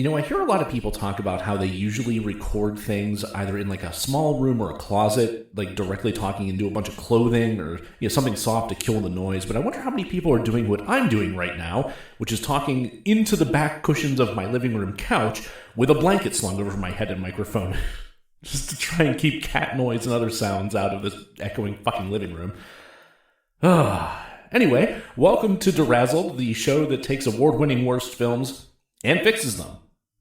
I hear a lot of people talk about how they usually record things either in like a small room or a closet, like directly talking into a bunch of clothing or something soft to kill the noise. But I wonder how many people are doing what I'm doing right now, which is talking into the back cushions of my living room couch with a blanket slung over my head and microphone, just to try and keep cat noise and other sounds out of this echoing fucking living room. Anyway, welcome to DeRazzled, the show that takes award-winning worst films and fixes them.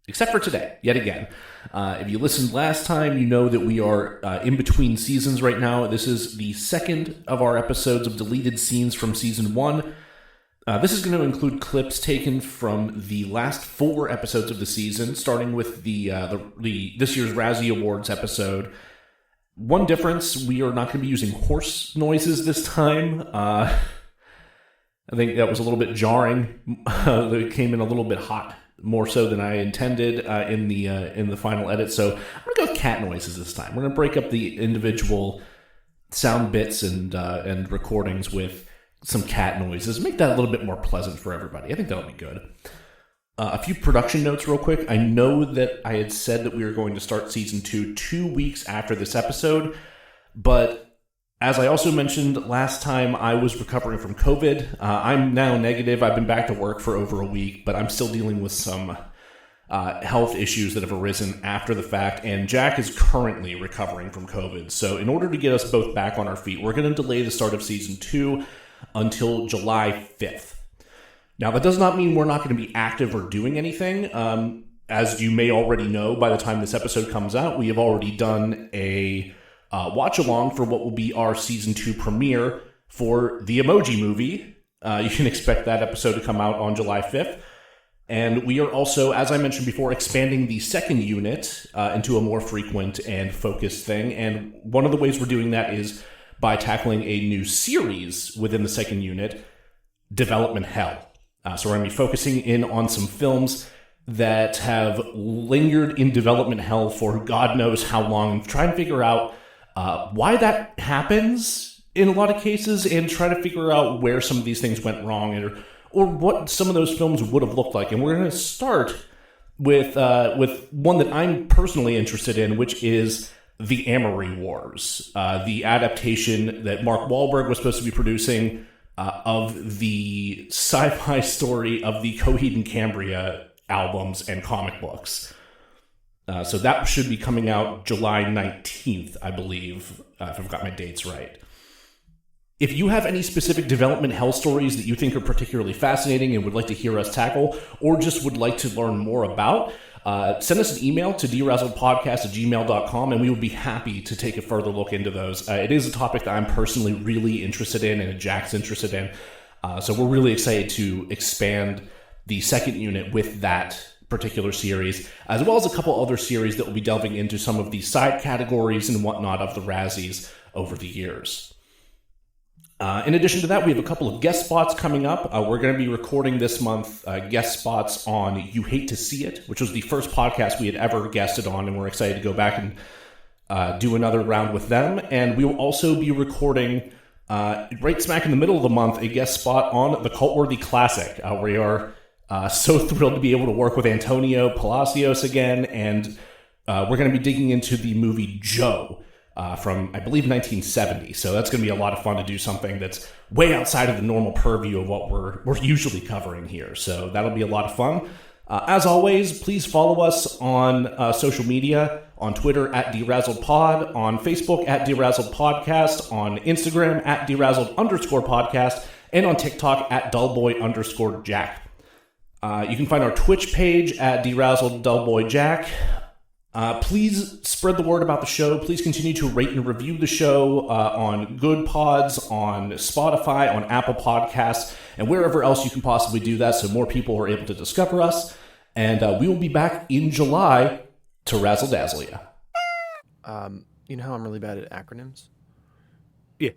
Except for today, yet again. If you listened last time, you know that we are in between seasons right now. This is the second of our episodes of deleted scenes from season 1. This is going to include clips taken from the last 4 episodes of the season, starting with the this year's Razzie Awards episode. One difference, we are not going to be using horse noises this time. I think that was a little bit jarring. It came in a little bit hot, more so than I intended in the final edit. So I'm going to go with cat noises this time. We're going to break up the individual sound bits and recordings with some cat noises. Make that a little bit more pleasant for everybody. I think that'll be good. A few production notes real quick. I know that I had said that we were going to start season 2 weeks after this episode, but as I also mentioned last time, I was recovering from COVID. I'm now negative. I've been back to work for over a week, but I'm still dealing with some health issues that have arisen after the fact, and Jack is currently recovering from COVID. So in order to get us both back on our feet, we're going to delay the start of season 2 until July 5th. Now, that does not mean we're not going to be active or doing anything. As you may already know, by the time this episode comes out, we have already done a watch-along for what will be our Season 2 premiere for the Emoji Movie. You can expect that episode to come out on July 5th. And we are also, as I mentioned before, expanding the second unit into a more frequent and focused thing. And one of the ways we're doing that is by tackling a new series within the second unit, Development Hell. So we're going to be focusing in on some films that have lingered in development hell for God knows how long, and try and figure out why that happens in a lot of cases, and try to figure out where some of these things went wrong, or what some of those films would have looked like. And we're going to start with one that I'm personally interested in, which is The Amory Wars, the adaptation that Mark Wahlberg was supposed to be producing of the sci-fi story of the Coheed and Cambria albums and comic books. So that should be coming out July 19th, I believe, if I've got my dates right. If you have any specific development hell stories that you think are particularly fascinating and would like to hear us tackle, or just would like to learn more about, send us an email to DeRazzledPodcast@gmail.com, and we would be happy to take a further look into those. It is a topic that I'm personally really interested in, and Jack's interested in. So we're really excited to expand the second unit with that particular series, as well as a couple other series that will be delving into some of the side categories and whatnot of the Razzies over the years. In addition to that, we have a couple of guest spots coming up. We're going to be recording this month guest spots on You Hate to See It, which was the first podcast we had ever guested on, and we're excited to go back and do another round with them. And we will also be recording, right smack in the middle of the month, a guest spot on The Cult-Worthy Classic. We are so thrilled to be able to work with Antonio Palacios again, and we're going to be digging into the movie Joe, from, I believe, 1970. So that's going to be a lot of fun to do something that's way outside of the normal purview of what we're usually covering here. So that'll be a lot of fun. As always, please follow us on social media, on Twitter @DeRazzledPod, on Facebook @DeRazzledPodcast, on Instagram @DeRazzled_podcast, and on TikTok @DullBoy_Jack. You can find our Twitch page @DeRazzledDullBoyJack. Please spread the word about the show. Please continue to rate and review the show on Good Pods, on Spotify, on Apple Podcasts, and wherever else you can possibly do that so more people are able to discover us. And we will be back in July to razzle dazzle you. You know how I'm really bad at acronyms? Yeah.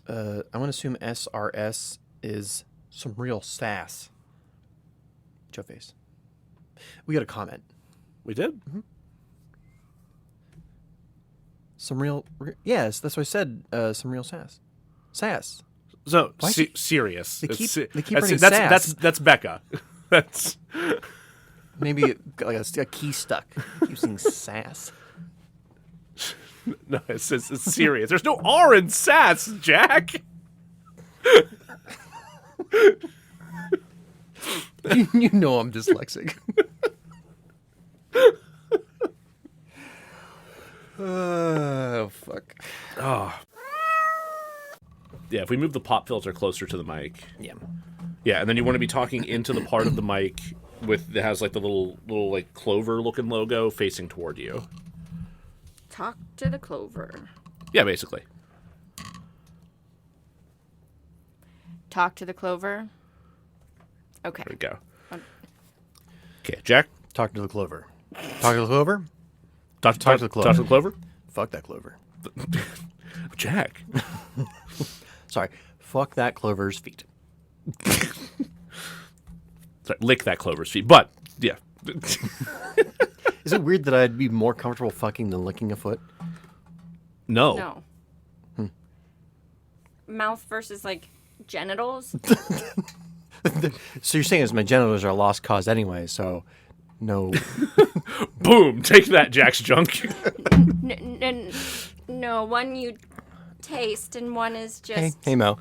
I'm going to assume SRS is some real sass. Joe face. We got a comment. We did? Mm-hmm. Some real, yes, that's what I said. Some real sass. So serious. They keep writing sass. That's Becca. That's Maybe like a key stuck using sass. No, it's serious. There's no R in sass, Jack. You know I'm dyslexic. Oh, fuck. Oh. Yeah, if we move the pop filter closer to the mic. Yeah. Yeah, and then you want to be talking into the part of the mic that has like the little like clover looking logo facing toward you. Talk to the clover. Yeah, basically. Talk to the clover. Okay. There we go. Okay, Jack. Talk to the clover. Talk to the clover? Talk to the clover. Talk to the clover. Fuck that clover. Jack. Sorry. Fuck that clover's feet. Sorry, lick that clover's feet. But, yeah. Is it weird that I'd be more comfortable fucking than licking a foot? No. No. Mouth versus, like, genitals? So you're saying is my genitals are a lost cause anyway, so no. Boom! Take that, Jack's junk. No, one you taste and one is just Hey Mo.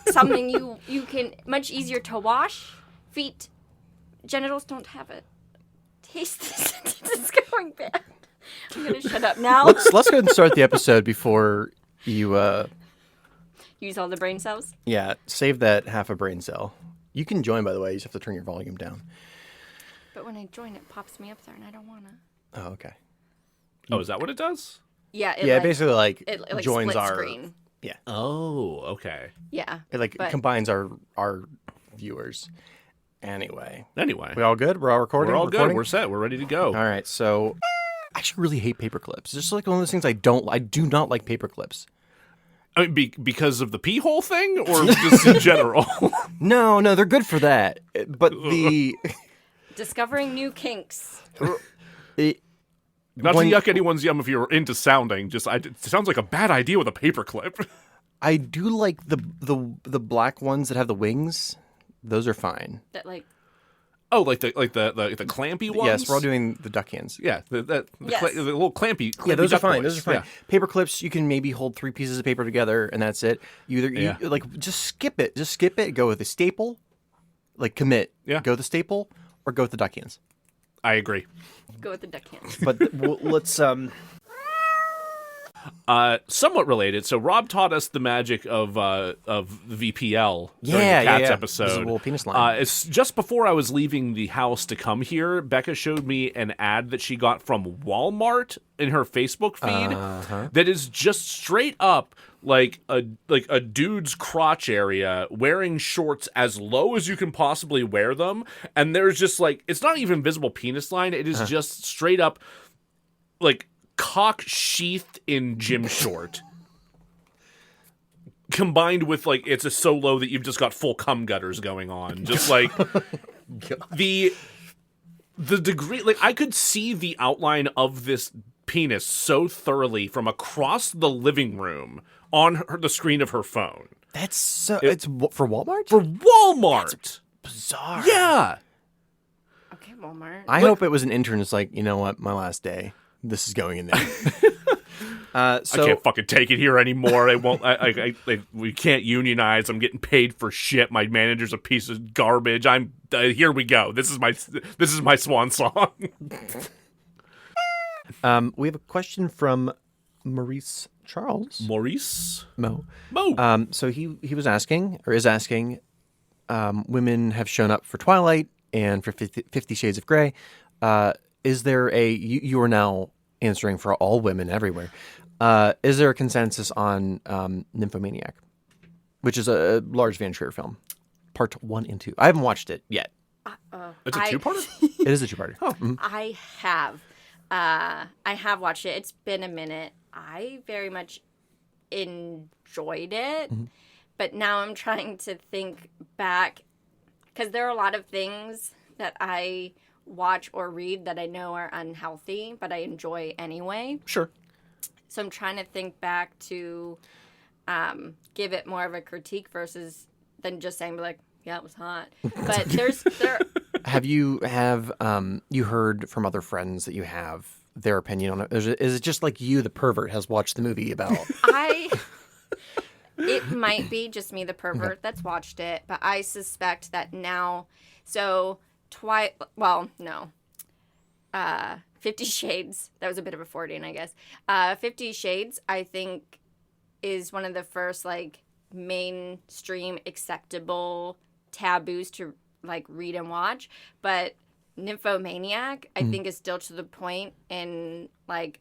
something you can much easier to wash. Feet, genitals don't have it. Taste this. It's going bad. I'm gonna shut up now. Let's go ahead and start the episode before you Use all the brain cells. yeah, save that half a brain cell. You can join, by the way. You just have to turn your volume down. But when I join, it pops me up there, and I don't wanna. Oh, okay. Oh, is that what it does? Yeah. Yeah, basically like it like joins split our screen. Yeah. Oh, okay. Yeah. It like but- combines our viewers. Anyway. Anyway. We all good? We're all recording? We're all Recording? good. We're set. We're ready to go. All right, so I actually really hate paper clips. It's just like one of those things I do not like paper clips. I mean, because of the pee hole thing, or just in general? No, they're good for that. But Discovering new kinks. Not When- to yuck anyone's yum if you're into sounding. It sounds like a bad idea with a paperclip. I do like the black ones that have the wings. Those are fine. That like. Oh, like the clampy ones. Yes, we're all doing the duck hands. Yeah, the Yes. the little clampy. Yeah, those are duck fine. boys. Those are fine. Yeah. Paper clips, you can maybe hold 3 pieces of paper together, and that's it. You like just skip it. Just skip it. Go with a staple. Like commit. Yeah. Go with the staple or go with the duck hands. I agree. Go with the duck hands. But let's Somewhat related. So Rob taught us the magic of VPL during Yeah, the Cats yeah. episode. Visible penis line. It's just before I was leaving the house to come here. Becca showed me an ad that she got from Walmart in her Facebook feed that is just straight up like a dude's crotch area wearing shorts as low as you can possibly wear them, and there's just like it's not even visible penis line. It is just straight up like cock sheathed in gym short combined with like it's a so low that you've just got full cum gutters going on, just like the degree, like I could see the outline of this penis so thoroughly from across the living room on the screen of her phone. That's so. It's for Walmart. For Walmart. Bizarre. Yeah. Okay, Walmart. I hope it was an intern. It's like, you know what, my last day. This is going in there. I can't fucking take it here anymore. I won't. We can't unionize. I'm getting paid for shit. My manager's a piece of garbage. Here we go. This is my swan song. We have a question from Maurice Charles. Maurice Mo. So he was asking, or is asking, women have shown up for Twilight and for 50 Shades of Grey. Is there you are now answering for all women everywhere. Is there a consensus on Nymphomaniac, which is a Lars Van Trier film, part 1 and 2? I haven't watched it yet. it's a two-parter. It is a two-parter. Oh. I have watched it. It's been a minute. I very much enjoyed it, but now I'm trying to think back because there are a lot of things that I watch or read that I know are unhealthy, but I enjoy anyway. Sure. So I'm trying to think back to give it more of a critique versus than just saying like, yeah, it was hot. But Have you heard from other friends that you have their opinion on it? Is it just like you, the pervert, has watched the movie about? It might be just me, the pervert, that's watched it, but I suspect that now. So 50 Shades. That was a bit of a 40, I guess. 50 Shades, I think, is one of the first like mainstream acceptable taboos to like read and watch. But Nymphomaniac, I think, is still to the point in like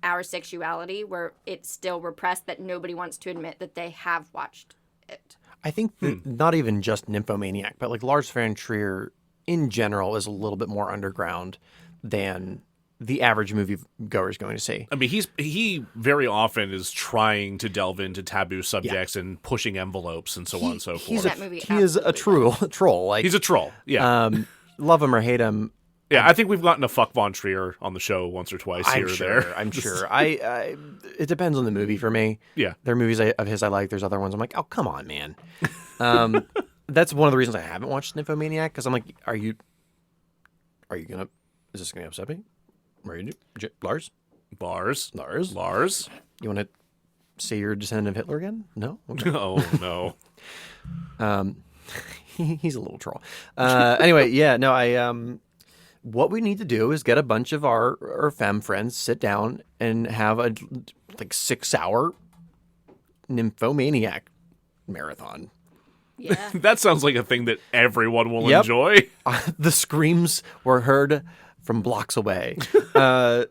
our sexuality where it's still repressed that nobody wants to admit that they have watched it. I think that not even just Nymphomaniac, but like Lars von Trier in general is a little bit more underground than the average movie goer is going to see. I mean, he very often is trying to delve into taboo subjects and pushing envelopes and so on and so forth. That movie He is a troll. Like, He's a troll. Yeah. Love him or hate him. Yeah, I think we've gotten a fuck Von Trier on the show once or twice here or there. I'm sure. I it depends on the movie for me. Yeah. There are movies of his I like. There's other ones I'm like, oh, come on, man. That's one of the reasons I haven't watched Nymphomaniac, because I'm like, is this going to upset me? Lars? Lars? You want to say you're a descendant of Hitler again? No? Okay. Oh, no. He's a little troll. Anyway, yeah, no, what we need to do is get a bunch of our femme friends, sit down, and have a 6-hour Nymphomaniac marathon. Yeah. That sounds like a thing that everyone will enjoy. The screams were heard from blocks away. Are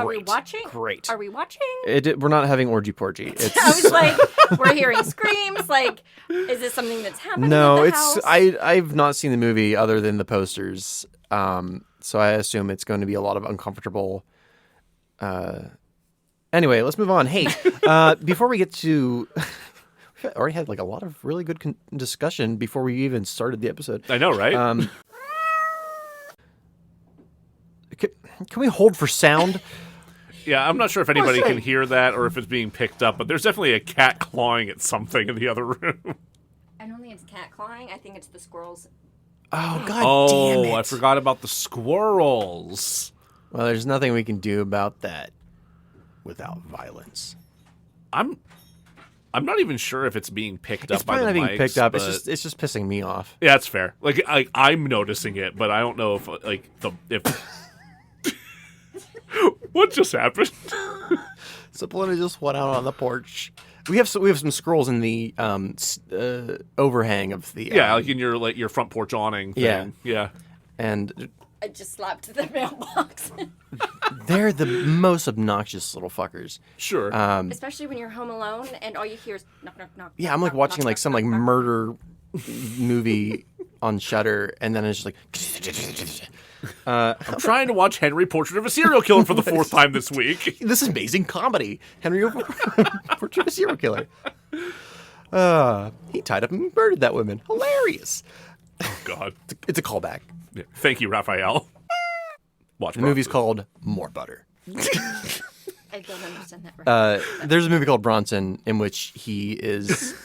we watching? Great. Are we watching? We're not having orgy porgy. I was like, we're hearing screams. Like, is this something that's happening? No, at the house? I've not seen the movie other than the posters. So I assume it's going to be a lot of uncomfortable. Anyway, let's move on. Hey, before we get to, we've already had like a lot of really good discussion before we even started the episode. I know, right? Can we hold for sound? Yeah, I'm not sure if anybody can hear that or if it's being picked up, but there's definitely a cat clawing at something in the other room. I don't think it's cat clawing. I think it's the squirrels. Oh, God damn it. I forgot about the squirrels. Well, there's nothing we can do about that without violence. I'm not even sure if it's being picked up by the mics. It's probably not being picked up. But... It's just pissing me off. Yeah, that's fair. Like I'm noticing it, but I don't know if what just happened? Sablina just went out on the porch. We have some squirrels in the overhang of the like in your front porch awning thing. Yeah. And I just slapped the mailbox. they're the most obnoxious little fuckers. Sure. Especially when you're home alone and all you hear is knock, knock, knock. Yeah, I'm like watching like some like murder movie on Shudder, and then it's just like. I'm trying to watch Henry Portrait of a Serial Killer for the fourth time this week. This is amazing comedy. Henry Portrait of a Serial Killer. He tied up and murdered that woman. Hilarious. Oh, God. It's a callback. Yeah. Thank you, Raphael. The movie's called More Butter. I don't understand that right. There's a movie called Bronson in which he is,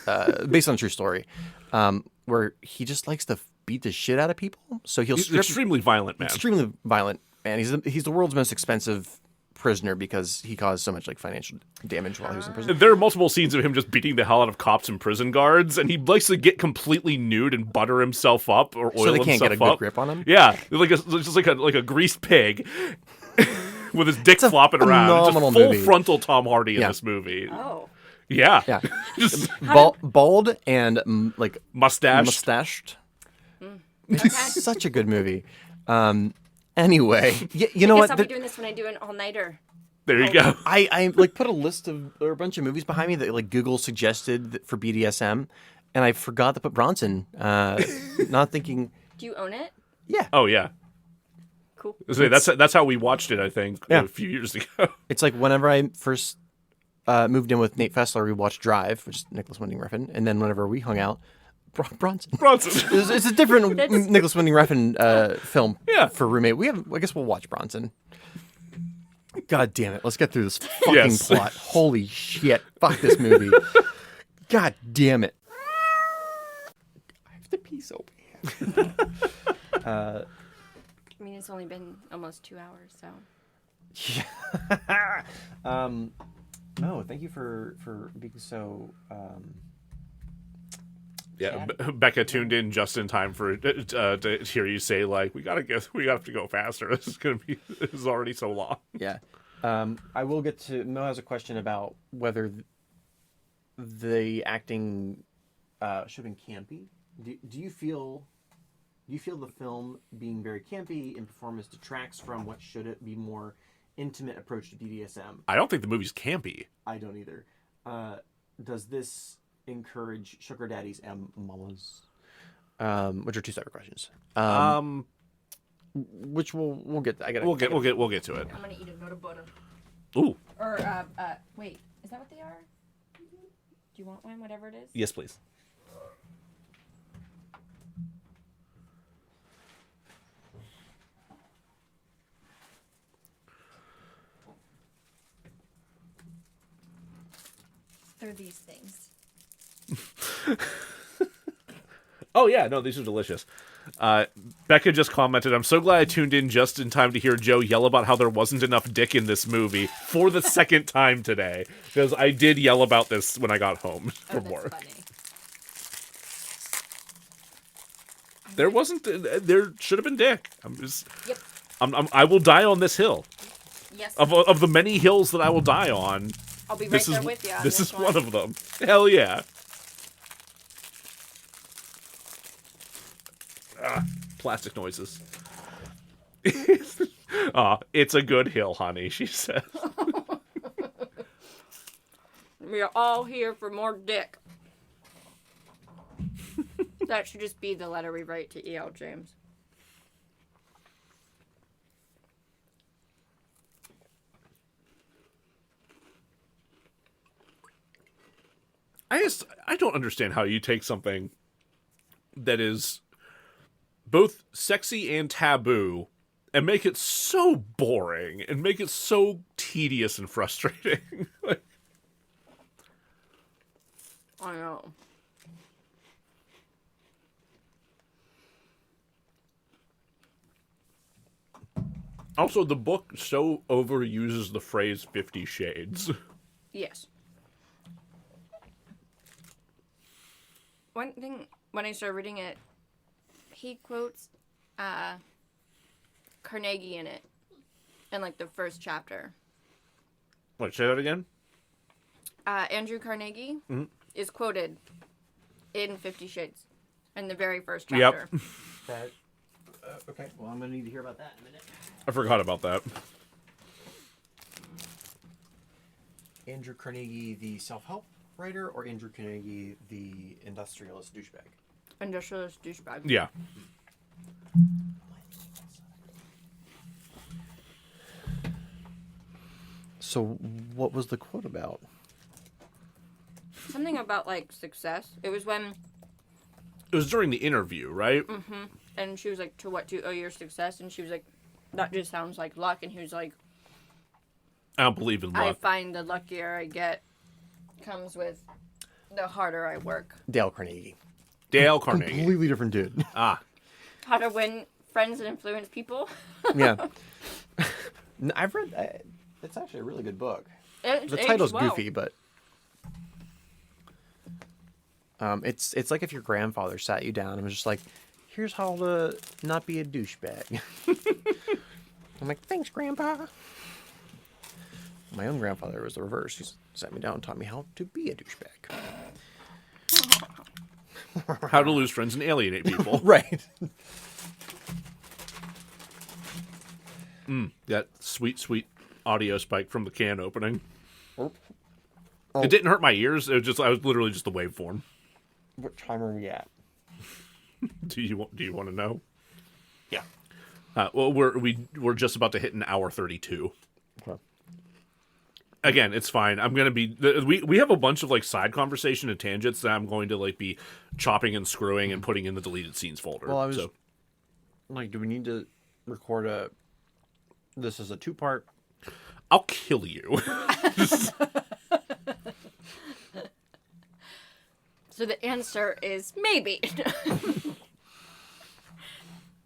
based on a true story, where he just likes to beat the shit out of people. So he's extremely violent man. Extremely violent man. He's the world's most expensive prisoner because he caused so much like financial damage while he was in prison. There are multiple scenes of him just beating the hell out of cops and prison guards, and he likes to get completely nude and butter himself up or oil himself up. So they can't get a good grip on him? Yeah, just like a greased pig with his dick flopping around. It's a full movie. Frontal Tom Hardy in this movie. Oh. Yeah. Yeah. Just bald and like mustached. Okay. It's such a good movie. Anyway, you know I what? guess I'll be doing this when I do an all-nighter. There you go. I like put a list of or a bunch of movies behind me that like Google suggested for BDSM, and I forgot to put Bronson. Not thinking. Do you own it? Yeah. Oh yeah. Cool. So that's how we watched it. I think a few years ago. It's like whenever I first moved in with Nate Fessler, we watched Drive, which is Nicholas Winding Refn, and then whenever we hung out. Bronson. It's a different Nicholas Winding Refn film for roommate. I guess we'll watch Bronson. God damn it. Let's get through this fucking plot. Holy shit. Fuck this movie. God damn it. I have to pee so bad. I mean, it's only been almost 2 hours, so. No, thank you for being so. Yeah, Becca tuned in just in time for to hear you say like, we have to go faster. This is already so long. Yeah. I will get to. Mo has a question about whether the acting should have been campy. Do you feel the film being very campy in performance detracts from what should it be more intimate approach to BDSM? I don't think the movie's campy. I don't either. Does this encourage sugar daddies and mamas? Which are two separate questions. Which we'll get. We'll get to it. I'm gonna eat a nut of butter. Ooh. Or wait, is that what they are? Do you want one? Whatever it is. Yes, please. They're these things. Oh yeah, no, these are delicious. Becca just commented, I'm so glad I tuned in just in time to hear Joe yell about how there wasn't enough dick in this movie for the second time today. Because I did yell about this when I got home from work. Funny. There should have been dick. Yep. I will die on this hill. Yes. Of the many hills that I will die on, I'll be right there with you. This is one of them. Hell yeah. Plastic noises. It's a good hill, honey, she says. We are all here for more dick. That should just be the letter we write to E.L. James. I don't understand how you take something that is both sexy and taboo and make it so boring and make it so tedious and frustrating. I know. Also, the book so overuses the phrase 50 Shades. Yes. One thing, when I started reading it, he quotes Carnegie in it, in like the first chapter. What, say that again? Andrew Carnegie is quoted in 50 Shades in the very first chapter. Yep. Okay, well, I'm going to need to hear about that in a minute. I forgot about that. Andrew Carnegie, the self-help writer, or Andrew Carnegie, the industrialist douchebag? Industrialist douchebag. Yeah. So, what was the quote about? Something about, like, success. It was when... It was during the interview, right? Mm-hmm. And she was like, to what do you owe your success? And she was like, that just sounds like luck. And he was like... I don't believe in luck. I find the luckier I get comes with the harder I work. Dale Carnegie. Dale Carnegie. Completely different dude. How to win friends and influence people. Yeah. I've read... it's actually a really good book. The title's goofy, but... It's like if your grandfather sat you down and was just like, here's how to not be a douchebag. I'm like, thanks, Grandpa. My own grandfather was the reverse. He sat me down and taught me how to be a douchebag. How to lose friends and alienate people. Right. That sweet, sweet audio spike from the can opening. Oh. It didn't hurt my ears. It was just, I was literally just the waveform. What time are we at? Do you want to know? Yeah. Well, we're just about to hit an hour 32. Okay. Again, it's fine. I'm gonna be. We have a bunch of like side conversation and tangents that I'm going to like be chopping and screwing and putting in the deleted scenes folder. Well, I was like, do we need to record this as a 2-part? I'll kill you. So the answer is maybe.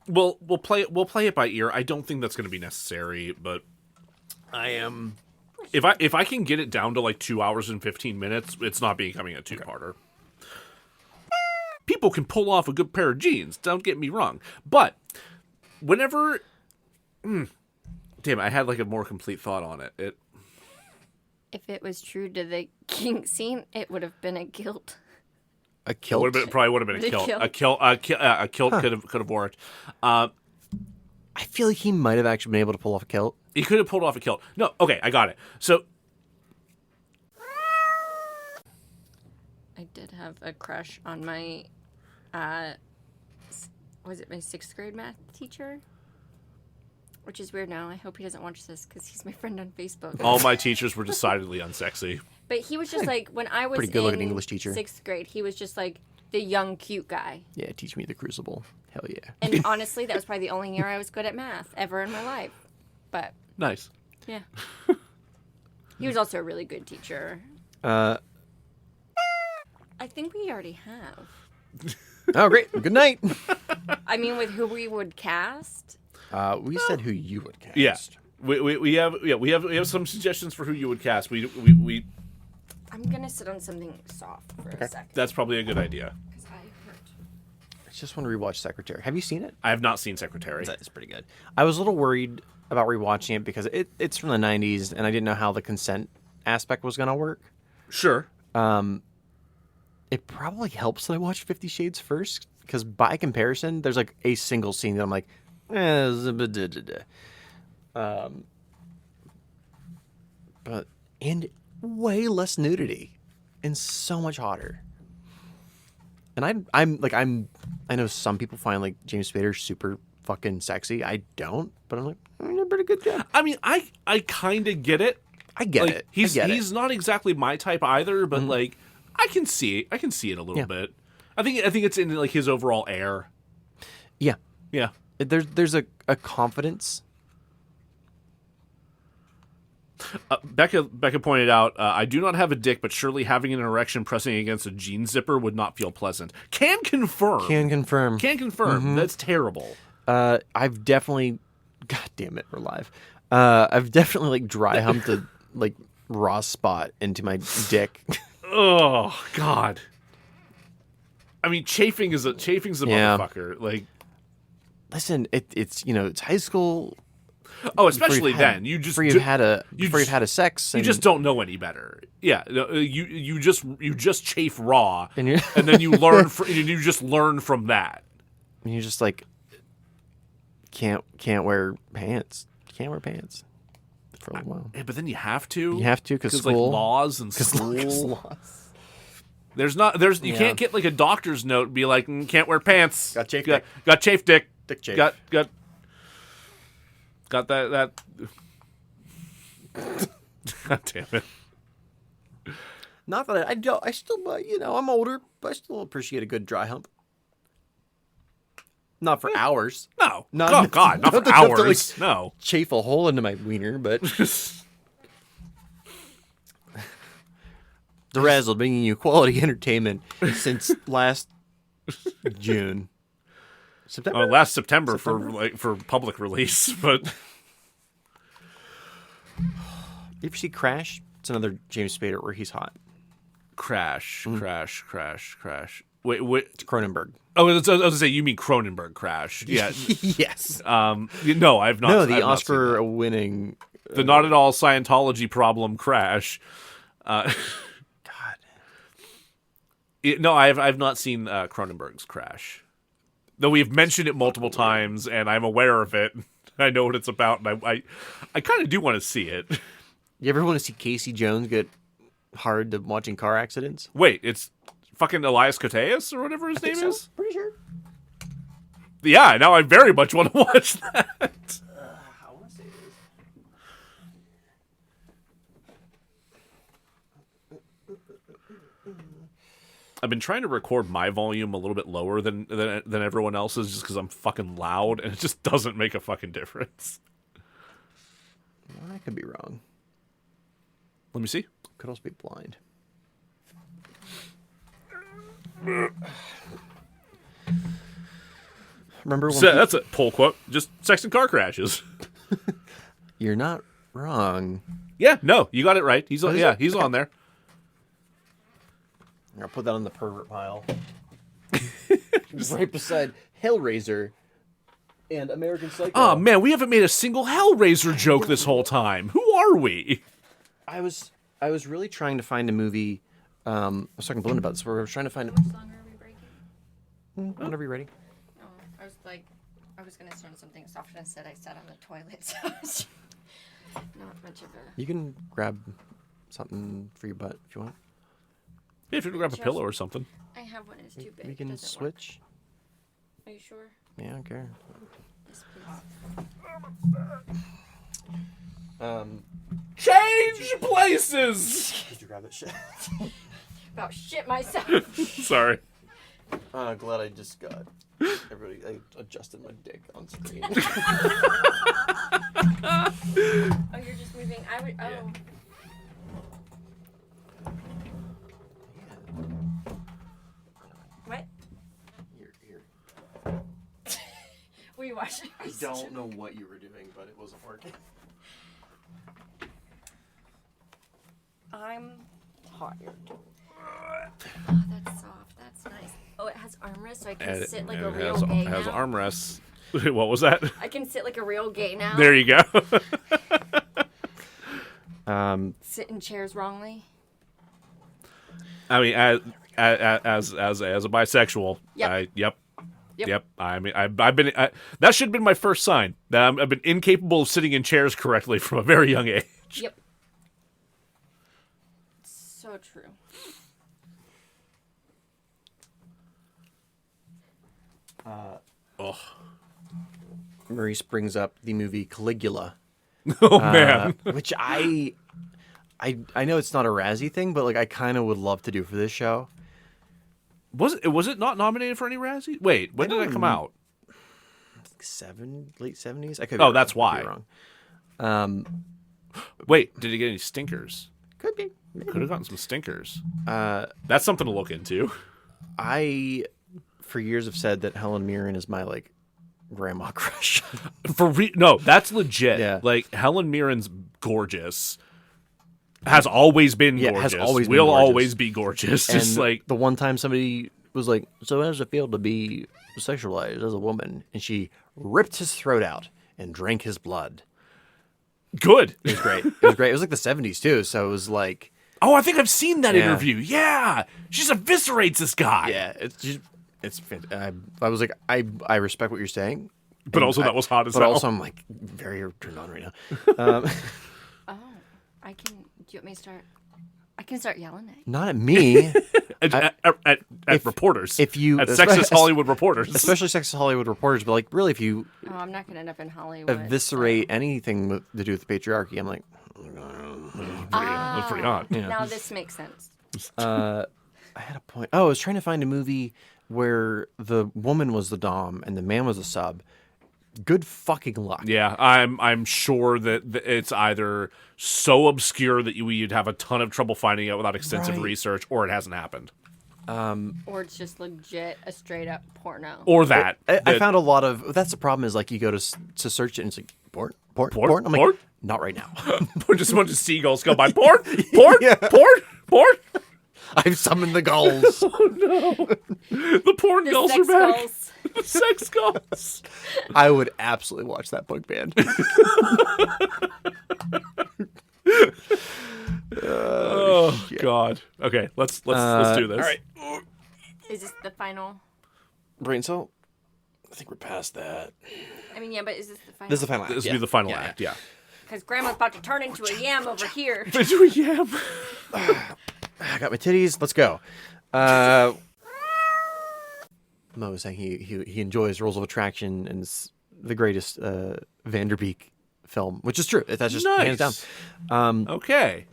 we'll play it by ear. I don't think that's going to be necessary, but I am. If I can get it down to like 2 hours and 15 minutes, it's not becoming a two-parter. People can pull off a good pair of jeans. Don't get me wrong, but whenever, damn, I had like a more complete thought on it. If it was true to the kink scene, it would have been a kilt. A kilt? Probably would have been a kilt. A kilt could have worked. I feel like he might have actually been able to pull off a kilt. He could have pulled off a kilt. No, okay, I got it. So I did have a crush on my, was it my 6th grade math teacher? Which is weird now. I hope he doesn't watch this because he's my friend on Facebook. all my teachers were decidedly unsexy. But he was just like, when I was Pretty good-looking English teacher. 6th grade, he was just like the young, cute guy. Yeah, teach me the Crucible. Hell yeah. And honestly, that was probably the only year I was good at math ever in my life. But, Nice. yeah. He was also a really good teacher. Uh, I think we already have. oh, great. Good night. I mean, with who we would cast. We said who you would cast. Yeah. We have some suggestions for who you would cast. We I'm gonna sit on something soft for a second. that's probably a good idea. 'Cause I hurt. I just want to rewatch Secretary. Have you seen it? I have not seen Secretary. It's pretty good. I was a little worried about rewatching it because it's from the 90s, and I didn't know how the consent aspect was going to work. Sure. It probably helps that I watched 50 Shades first, because by comparison, there's like a single scene that I'm like, but and way less nudity and so much hotter. And I know some people find like James Spader super fucking sexy. I don't, but I'm like, a pretty good job. I mean, I kind of get it. I get Like, it. He's not exactly my type either, but like I can see it a little bit. I think it's in like his overall air. Yeah. Yeah. There's a confidence. Becca pointed out, I do not have a dick, but surely having an erection pressing against a jean zipper would not feel pleasant. Can confirm. That's terrible. I've definitely, God damn it, we're live. I've definitely like dry humped a like raw spot into my dick. Oh God. I mean, chafing is a motherfucker. Like, listen, it's it's high school. oh, especially then before you've had a sex, you just don't know any better. Yeah, you just chafe raw, and then you learn you just learn from that. And you're just like, can't wear pants. Can't wear pants for a while. Yeah, but then you have to. You have to because like school laws and school. Laws. You can't get like a doctor's note and be like, can't wear pants. Got chafe dick. Got chafe dick. Dick chafe. Got that. God damn it. Not that I still, I'm older, but I still appreciate a good dry hump. Not for hours. No. Not for hours. To, no. Chafe a hole into my wiener, but. DeRazzled, bringing you quality entertainment since last June. September? Last September. For public release, but. You ever see Crash? It's another James Spader where he's hot. Crash. Wait. It's Cronenberg. Oh, I was going to say, you mean Cronenberg Crash. Yeah. Yes. No, I've not. No, the Oscar-winning... The not at all Scientology problem Crash. God. No, I've not seen Cronenberg's Crash. Though we've mentioned it multiple times, and I'm aware of it. I know what it's about, and I kind of do want to see it. You ever want to see Casey Jones get hard to watching car accidents? Wait, it's fucking Elias Koteas or whatever his name is? Pretty sure. Yeah, now I very much want to watch that. I want to say this. I've been trying to record my volume a little bit lower than everyone else's just because I'm fucking loud, and it just doesn't make a fucking difference. Well, I could be wrong. Let me see. Could also be blind. Remember when So that's a pull quote. Just sex and car crashes. You're not wrong. Yeah, no, you got it right. He's on. is Yeah, it? he's on there. I'll put that on the pervert pile. Right beside Hellraiser and American Psycho. Oh man, we haven't made a single Hellraiser joke this whole time. Who are we? I was really trying to find a movie. I was talking to BeLinda about this. Where I was trying to find. What song are we breaking? Whenever you're ready. Oh, I was like, I was gonna start something soft, and instead I sat on the toilet, so it's not much of a. You can grab something for your butt if you want. Yeah, if you grab a pillow or something. I have one. It's too big. We can Doesn't switch. Work. Are you sure? Yeah, I don't care. Yes, please. Change places. Did you grab that shit? About shit myself. Sorry. Glad I just got everybody. I adjusted my dick on screen. Oh, you're just moving. I would. Oh. Yeah. What? Here. We watched it. I don't know what you were doing, but it wasn't working. I'm tired. Oh, that's soft. That's nice. Oh, it has armrests, so I can sit like a real gay has now. armrests. What was that? I can sit like a real gay now. There you go. Sit in chairs wrongly. I mean, as a bisexual, Yep. Yep. I mean, I've been. That should have been my first sign. That I've been incapable of sitting in chairs correctly from a very young age. Yep. So true. Oh, Maurice brings up the movie Caligula, oh man. which I know it's not a Razzie thing, but like I kind of would love to do for this show. Was it not nominated for any Razzie? Wait, when did it come out? Late 70s. I could. Oh, that's why. why. Wait, did it get any stinkers? Could be. Maybe. Could have gotten some stinkers. That's something to look into. I, for years, have said that Helen Mirren is my like grandma crush. No, that's legit. Yeah. Like Helen Mirren's gorgeous. Has always been Yeah, gorgeous. has always been Will gorgeous. always be gorgeous. And Just like the one time somebody was like, "So how does it feel to be sexualized as a woman?" and she ripped his throat out and drank his blood. good. It was great. It was great. It was like the 70s too, so it was like, Oh, I think I've seen that Yeah. interview. Yeah, she just eviscerates this guy. yeah, I was like, I respect what you're saying, but also that was hot as but hell. also I'm like very turned on right now. Oh, I can. Do you want me to start? I can start yelling at you. Not at me, at reporters. if you- at sexist Hollywood reporters. especially sexist Hollywood reporters, but like really, if you Oh, I'm not gonna end up in Hollywood. eviscerate anything to do with patriarchy, I'm like, That's pretty hot. Now this makes sense. I had a point. Oh, I was trying to find a movie where the woman was the dom and the man was a sub. Good fucking luck. Yeah, I'm sure that it's either so obscure that you'd have a ton of trouble finding out without extensive Right. research, or it hasn't happened, Or it's just legit a straight up porno. or that. I found a lot of. That's the problem. Is like you go to search it and it's like porn. I'm like, Porn? not right now. just a bunch of seagulls go by. Porn. Yeah. Porn. I've summoned the gulls. The porn The gulls are sex back. skulls. The sex gulls. I would absolutely watch that punk band. Oh God. Okay, let's do this. All right. Is this the final? Brain cell. I think we're past that. I mean, yeah, but is this the final? This is the final act. This will yeah. be the final Yeah, act. Yeah. Because Grandma's about to turn into a yam over here. Yeah. I got my titties. Let's go. Mo was saying he enjoys Rules of Attraction and it's the greatest Vanderbeek film, which is true. That's just hands down. Nice. Okay.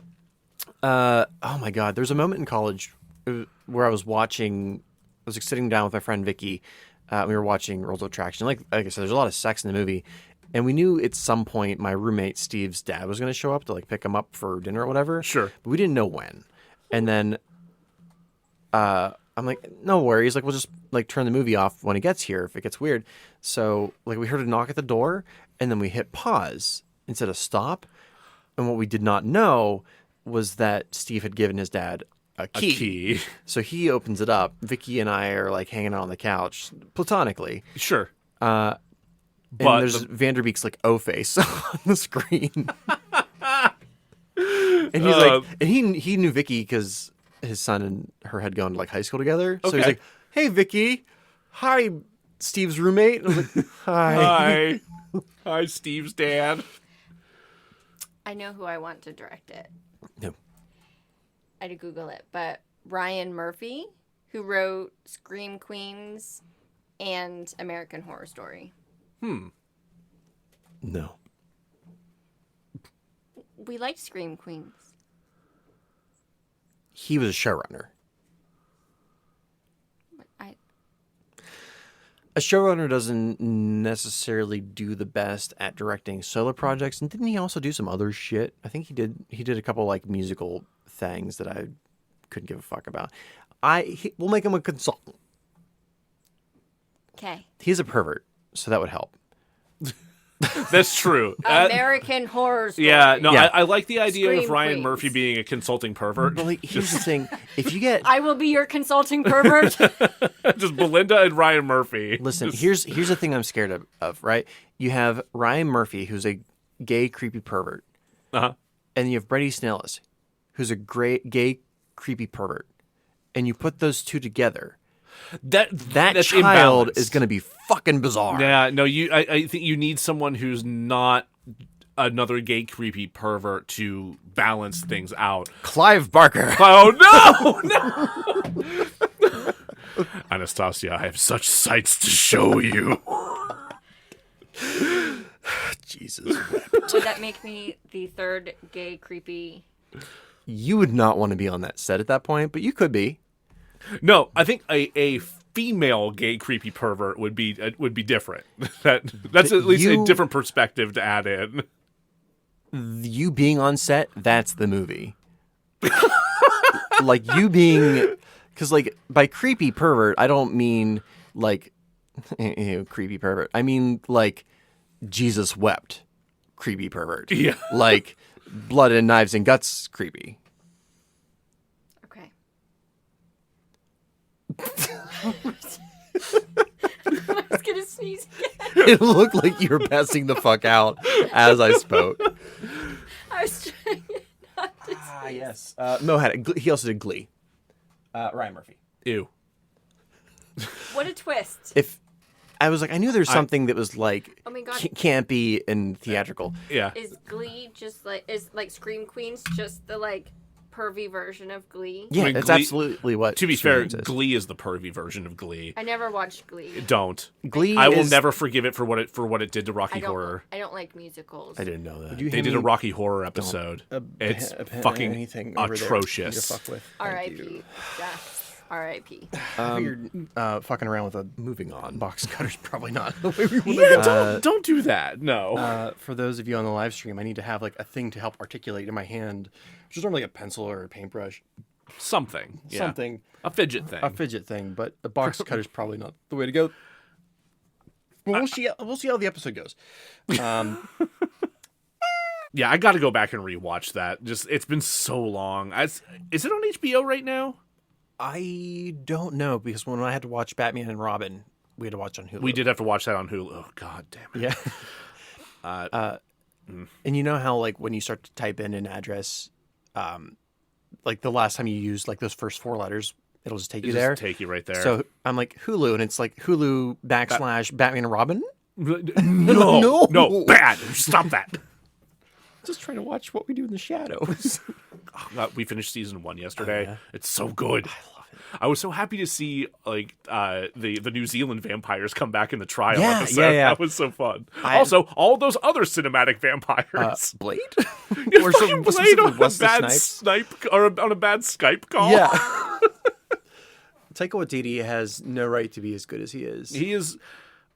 Oh my God, there's a moment in college where I was like sitting down with my friend Vicky. We were watching Rules of Attraction. Like I said, there's a lot of sex in the movie, and we knew at some point my roommate Steve's dad was going to show up to like pick him up for dinner or whatever. Sure. But we didn't know when. And then I'm like, no worries. Like, we'll just like turn the movie off when it gets here if it gets weird. So like we heard a knock at the door, and then we hit pause instead of stop. And what we did not know was that Steve had given his dad a key. So he opens it up. Vicky and I are like hanging out on the couch platonically. Sure. And there's Vanderbeek's like O face on the screen. And he's like, and he knew Vicky because his son and her had gone to like high school together. So he's like, "Hey, Vicky, hi, Steve's roommate." And I was like, "Hi, hi, Steve's dad." I know who I want to direct it. No. I had to Google it, but Ryan Murphy, who wrote Scream Queens and American Horror Story. No. We liked Scream Queens. He was a showrunner. A showrunner doesn't necessarily do the best at directing solo projects, and didn't he also do some other shit? I think he did. He did a couple like musical things that I couldn't give a fuck about. We'll make him a consultant. Okay. He's a pervert, so that would help. That's true. American Horror Story. Yeah, no, Yeah. I like the idea Scream of Ryan Queens. Murphy being a consulting pervert. But like, here's the thing: if you get I will be your consulting pervert. Just BeLinda and Ryan Murphy. listen, here's the thing I'm scared of. Right? You have Ryan Murphy, who's a gay, creepy pervert, Uh-huh. and you have Brady Snellis, who's a great gay, creepy pervert, and you put those two together. That That's child imbalanced. is going to be fucking bizarre. Yeah, no, I think you need someone who's not another gay, creepy pervert to balance things out. Clive Barker. Oh, no! Anastasia, I have such sights to show you. Jesus. Would that make me the third gay, creepy? You would not want to be on that set at that point, but you could be. No, I think a female gay, creepy pervert would be different. That's at least a different perspective to add in. You being on set, that's the movie. Like you being, because like by creepy pervert, I don't mean like creepy pervert. I mean like Jesus wept, creepy pervert. Yeah. Like blood and knives and guts, creepy. Okay. I was gonna sneeze again. It looked like you were passing the fuck out as I spoke. I was trying not to sneeze. Yes. Mo had it. He also did Glee. Ryan Murphy. Ew. What a twist. If I was like, I knew there was something that was like Oh my God. campy and theatrical. Yeah. Is Glee just like, is like Scream Queens just the like pervy version of Glee? Yeah, I mean, that's Glee- absolutely what. To be fair, Scream is. Glee is the pervy version of Glee. I never watched Glee. Don't. Glee. I will is- never forgive it for what it did to Rocky I don't. Horror. I don't like musicals. I didn't know that. They did a Rocky Horror episode. It's fucking atrocious. R.I.P. Yeah. R.I.P. You're fucking around with a moving on. box cutter's probably not the way we want to Yeah, go. don't do that. No. For those of you on the live stream, I need to have like a thing to help articulate in my hand, which is normally like a pencil or a paintbrush, Something. Yeah. something, A fidget thing. a fidget thing. But a box cutter's probably not the way to go. Well, we'll see. We'll see how the episode goes. Yeah, I got to go back and rewatch that. Just it's been so long. Is it on HBO right now? I don't know because when I had to watch Batman and Robin, we had to watch on Hulu. We did have to watch that on Hulu. Oh God damn it. Yeah. And you know how like when you start to type in an address, like the last time you used like those first 4 letters, it'll just take you Just there. take you right there. So I'm like Hulu, and it's like Hulu / Batman and Robin. no, no, bad. Stop that. Just trying to watch what we do in the shadows. We finished season 1 yesterday. yeah? It's so good. I love it. I was so happy to see like the New Zealand vampires come back in the trial Yeah, episode. yeah. That was so fun. Also, all those other cinematic vampires. Blade? You're or fucking some- Blade on a Wesley bad Snipes? snipe or on a bad Skype call. Yeah. Taika Waititi has no right to be as good as he is. He is.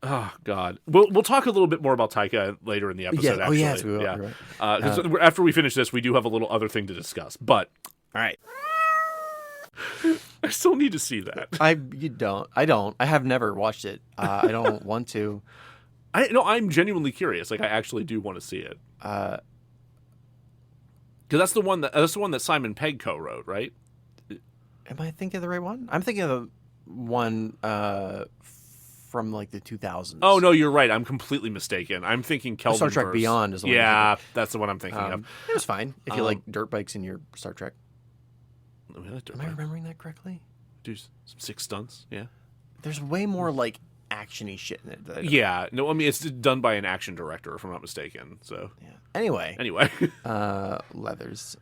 Oh God, we'll talk a little bit more about Taika later in the episode. Yeah. Actually. Yes, we will. Yeah. You're right. 'Cause after we finish this, we do have a little other thing to discuss. But All right. I still need to see that. I don't. I have never watched it. I don't want to. I'm genuinely curious. Like, I actually do want to see it. Because that's the one that Simon Pegg co-wrote, right? Am I thinking of the right one? I'm thinking of the one from like the 2000s. Oh no, you're right. I'm completely mistaken. I'm thinking Kelvin. Star Trek Beyond is the one. Yeah, that's the one I'm thinking of. It was fine if you like dirt bikes in your Star Trek. Am I remembering that correctly? Do some sick stunts. Yeah. There's way more like action-y shit in it. Yeah. No, I mean it's done by an action director, if I'm not mistaken. So. Yeah. Anyway. Leathers.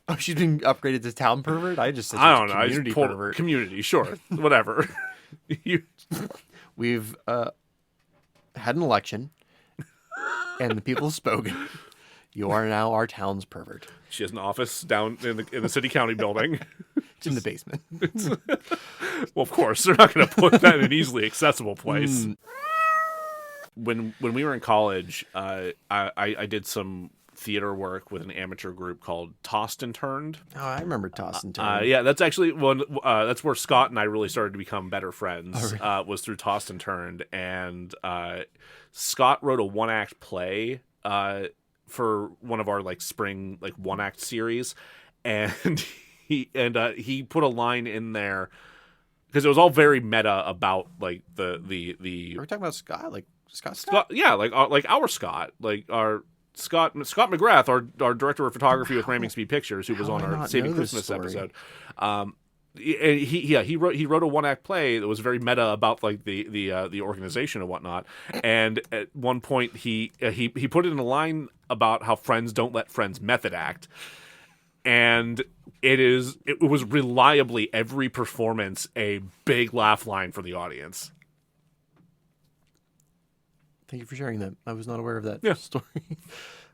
Oh, she's been upgraded to town pervert? I just said I don't know. community pervert. Community, sure. Whatever. We've had an election, and the people have spoken. You are now our town's pervert. She has an office down in the city county building. It's in the basement. Well, of course. They're not going to put that in an easily accessible place. When we were in college, I did some theater work with an amateur group called Tossed and Turned. Oh, I remember Tossed and Turned. Yeah, that's actually one. That's where Scott and I really started to become better friends. Oh, really? Was through Tossed and Turned, and Scott wrote a one-act play for one of our like spring like one-act series, and he put a line in there because it was all very meta about like the. Are we talking about Scott? Like Scott? Yeah, like our Scott, like our. Scott McGrath, our director of photography with Ramming Speed Pictures, who was on our Saving Christmas episode. He wrote a one-act play that was very meta about like the organization and whatnot. And at one point, he put in a line about how friends don't let friends method act. And it was reliably every performance a big laugh line for the audience. Thank you for sharing that. I was not aware of that story.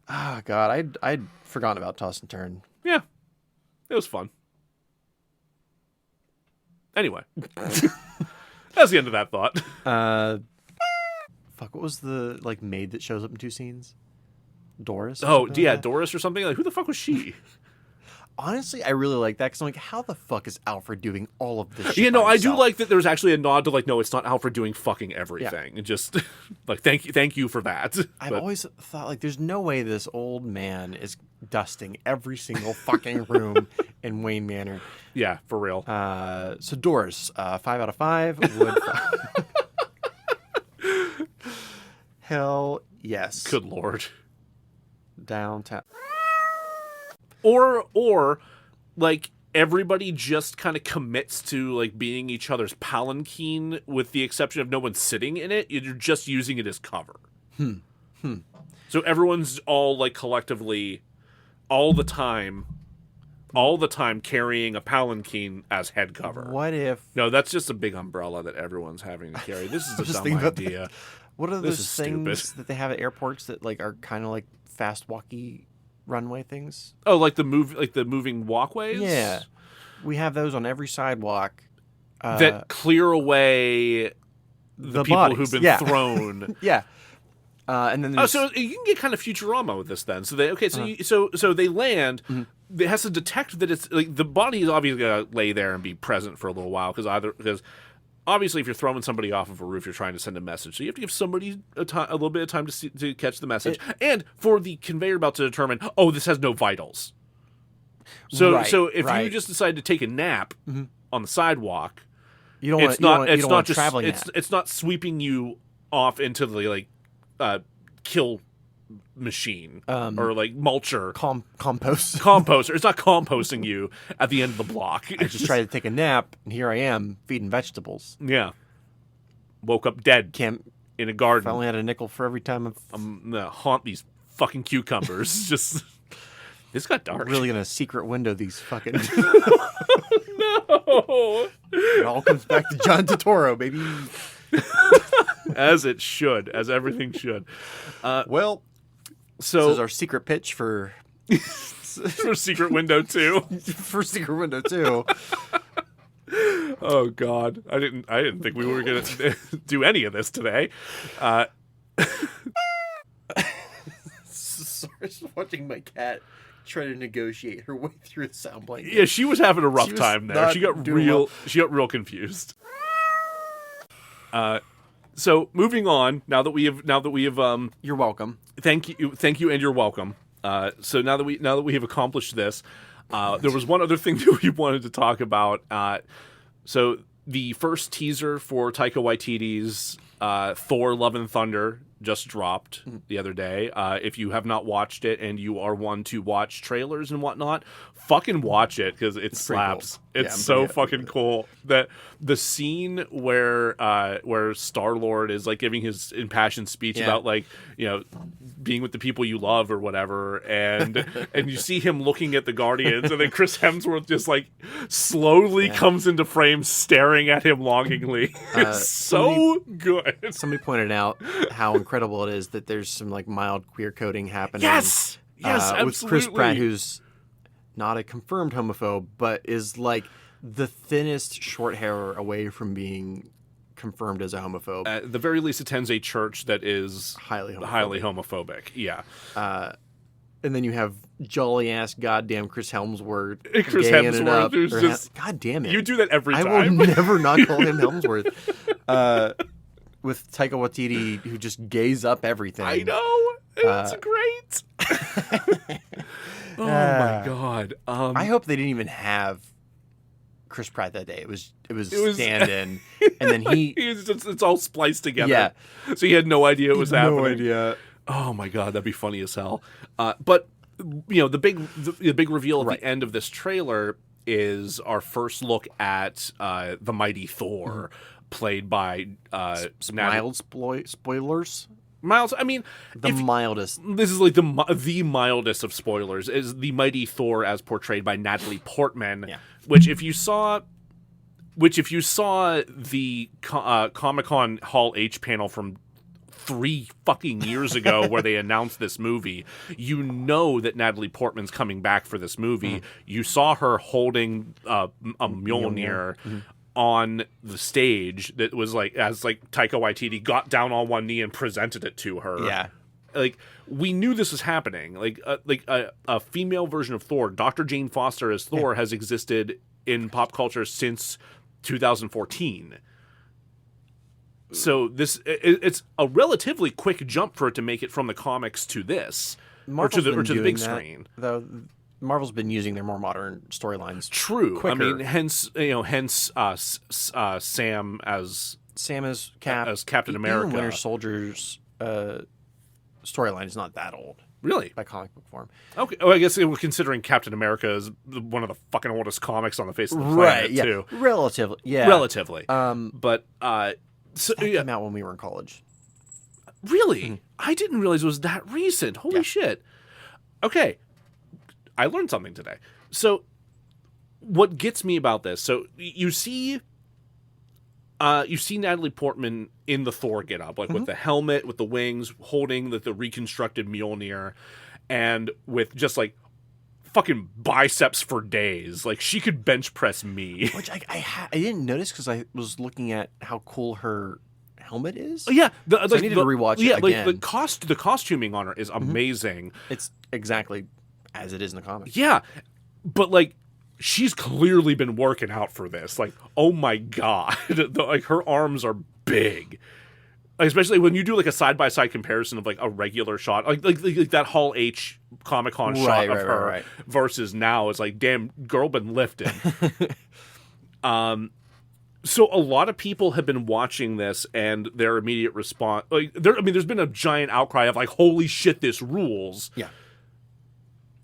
Ah, God, I'd forgotten about Toss and Turn. Yeah, it was fun. Anyway, that's the end of that thought. Fuck, what was the like maid that shows up in two scenes? Doris? Oh, yeah, Doris or something? Like, who the fuck was she? Honestly, I really like that because I'm like, how the fuck is Alfred doing all of this shit? Yeah, no, by I do himself? like that there's actually a nod to like, no, it's not Alfred doing fucking everything. And just like, thank you for that. I've always thought like, there's no way this old man is dusting every single fucking room in Wayne Manor. Yeah, for real. So Doris, 5 out of 5. Would Hell yes. Good Lord. Downtown. Or like everybody just kind of commits to like being each other's palanquin with the exception of no one sitting in it. You're just using it as cover. So everyone's all like collectively all the time carrying a palanquin as head cover. What if... No, that's just a big umbrella that everyone's having to carry. This is a dumb idea. What are This those is things stupid. that they have at airports that like are kind of like fast walkie runway things? Oh, like the moving walkways? Yeah. We have those on every sidewalk. That clear away the people bodies. who've been thrown. Yeah. And then there's... so you can get kind of Futurama with this then. So so they land. It has to detect that it's like the body is obviously gonna lay there and be present for a little while because obviously if you're throwing somebody off of a roof, you're trying to send a message. So you have to give somebody a little bit of time to catch the message, and for the conveyor belt to determine, oh, this has no vitals. So if you just decide to take a nap on the sidewalk, you don't want just traveling. It's not sweeping you off into the like kill machine or like mulcher composter. It's not composting you at the end of the block. I just tried to take a nap, and here I am feeding vegetables. Yeah, woke up dead. In a garden. If I only had a nickel for every time I'm gonna haunt these fucking cucumbers. Just this got dark. I'm really gonna secret window these fucking. No. It all comes back to John Turturro, baby. As it should, as everything should. Well, so this is our secret pitch for for Secret Window 2. For Secret Window 2. Oh God, I didn't think we were gonna do any of this today. Sorry, just watching my cat trying to negotiate her way through the sound blanket. Yeah, she was having a rough She was time there. not She got doing real. well. She got real confused. So moving on. Now that we have, You're welcome. thank you, and you're welcome. So now that we have accomplished this, there was one other thing that we wanted to talk about. So the first teaser for Taika Waititi's Thor: Love and Thunder just dropped the other day. If you have not watched it and you are one to watch trailers and whatnot, fucking watch it because it slaps. Cool. It's so fucking cool. That the scene where Star-Lord is like giving his impassioned speech about like, you know, being with the people you love or whatever, and you see him looking at the Guardians, and then Chris Hemsworth just like slowly comes into frame staring at him longingly. It's so good. Somebody pointed out how incredible it is that there's some like mild queer coding happening. Yes, absolutely. With Chris Pratt, who's not a confirmed homophobe, but is like the thinnest short hair away from being confirmed as a homophobe. At the very least, attends a church that is Highly homophobic. Yeah. And then you have jolly ass goddamn Chris Hemsworth. Chris gaying it Hemsworth, up, who's or just God damn it! You do that every I time. will never not call him Helmsworth. With Taika Waititi, who just gays up everything. I know. It's great. Oh my god. I hope they didn't even have Chris Pratt that day. It was stand-in, and then it's all spliced together. Yeah. So he had no idea it was happening. No idea. Oh my god, that'd be funny as hell. But you know, the big reveal at the end of this trailer is our first look at the mighty Thor, played by Mild spoilers. Miles. I mean, The mildest. This is like the mildest of spoilers. Is the mighty Thor as portrayed by Natalie Portman, which if you saw the Comic-Con Hall H panel from 3 fucking years ago where they announced this movie, you know that Natalie Portman's coming back for this movie. You saw her holding a Mjolnir on the stage that was like, as like Taika Waititi got down on one knee and presented it to her. Yeah. Like, we knew this was happening. Like a female version of Thor, Dr. Jane Foster as Thor, has existed in pop culture since 2014. So it's a relatively quick jump for it to make it from the comics to this, or to the big screen. Though Marvel's been using their more modern storylines. True. Quicker. I mean, hence Sam as Cap, as Captain America. Even Winter Soldier's storyline is not that old. Really? By comic book form. Okay. Oh, I guess we're considering Captain America is one of the fucking oldest comics on the face of the planet, right, yeah. too. Relatively, yeah. Relatively. But so, that came out when we were in college. Really? I didn't realize it was that recent. Holy shit. Okay. I learned something today. So, what gets me about this? So, you see Natalie Portman in the Thor getup, like with the helmet, with the wings, holding the reconstructed Mjolnir, and with just like fucking biceps for days. Like, she could bench press me. Which I didn't notice because I was looking at how cool her helmet is. Oh, yeah, I needed to rewatch it again. Like the costuming on her is amazing. It's exactly as it is in the comics. Yeah, but like, she's clearly been working out for this. Like, oh my god, like her arms are big. Like, especially when you do like a side by side comparison of like a regular shot, like that Hall H Comic-Con shot of her versus now, it's like, damn, girl been lifting. So a lot of people have been watching this, and their immediate response, like, there's been a giant outcry of like, holy shit, this rules. Yeah.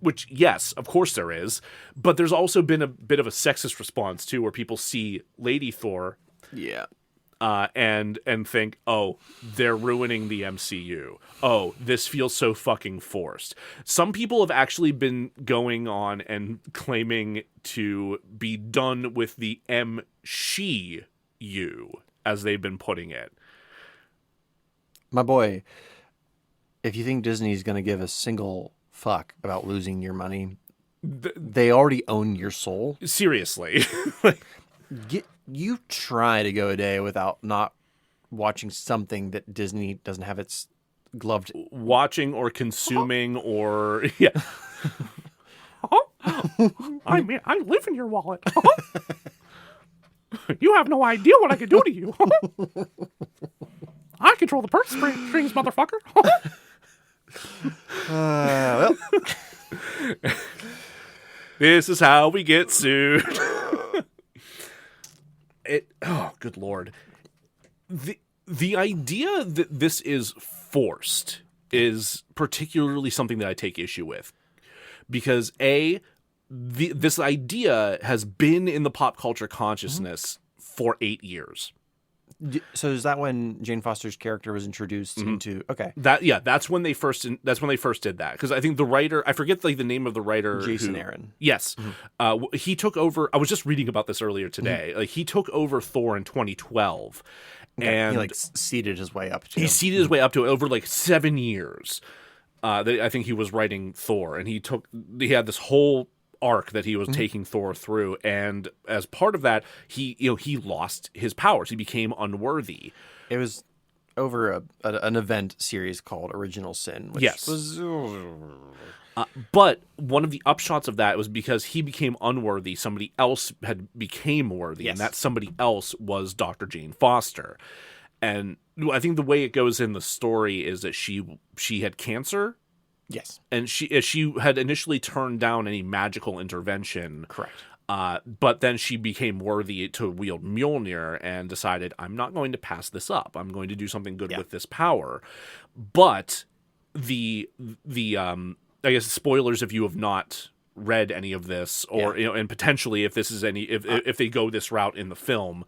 Which, yes, of course there is, but there's also been a bit of a sexist response too, where people see Lady Thor, and think, oh, they're ruining the MCU. Oh, this feels so fucking forced. Some people have actually been going on and claiming to be done with the MSHU, as they've been putting it. My boy, if you think Disney's going to give a single fuck about losing your money, they already own your soul. Seriously. You try to go a day without not watching something that Disney doesn't have its gloved... Watching or consuming or... I live in your wallet. You have no idea what I could do to you. I control the purse strings, motherfucker. Well, This is how we get sued. Oh, good lord. The idea that this is forced is particularly something that I take issue with. Because this idea has been in the pop culture consciousness for 8 years. so is that when Jane Foster's character was introduced into? Okay, That's when they first did that, because I think the writer, I forget the name of the writer, Jason Aaron. Yes, he took over. I was just reading about this earlier today. Like, he took over Thor in 2012, and he seeded his way up to. He seeded his way up to it over 7 years. I think he was writing Thor, and he had this whole arc that he was taking Thor through, and as part of that, he lost his powers. He became unworthy. It was over an event series called Original Sin, which was. But one of the upshots of that was because he became unworthy, somebody else became worthy, and that somebody else was Dr. Jane Foster. And I think the way it goes in the story is that she had cancer. Yes. And she had initially turned down any magical intervention. Correct. But then she became worthy to wield Mjolnir and decided, I'm not going to pass this up. I'm going to do something good with this power. But the I guess spoilers if you have not read any of this, or and potentially if this is if they go this route in the film,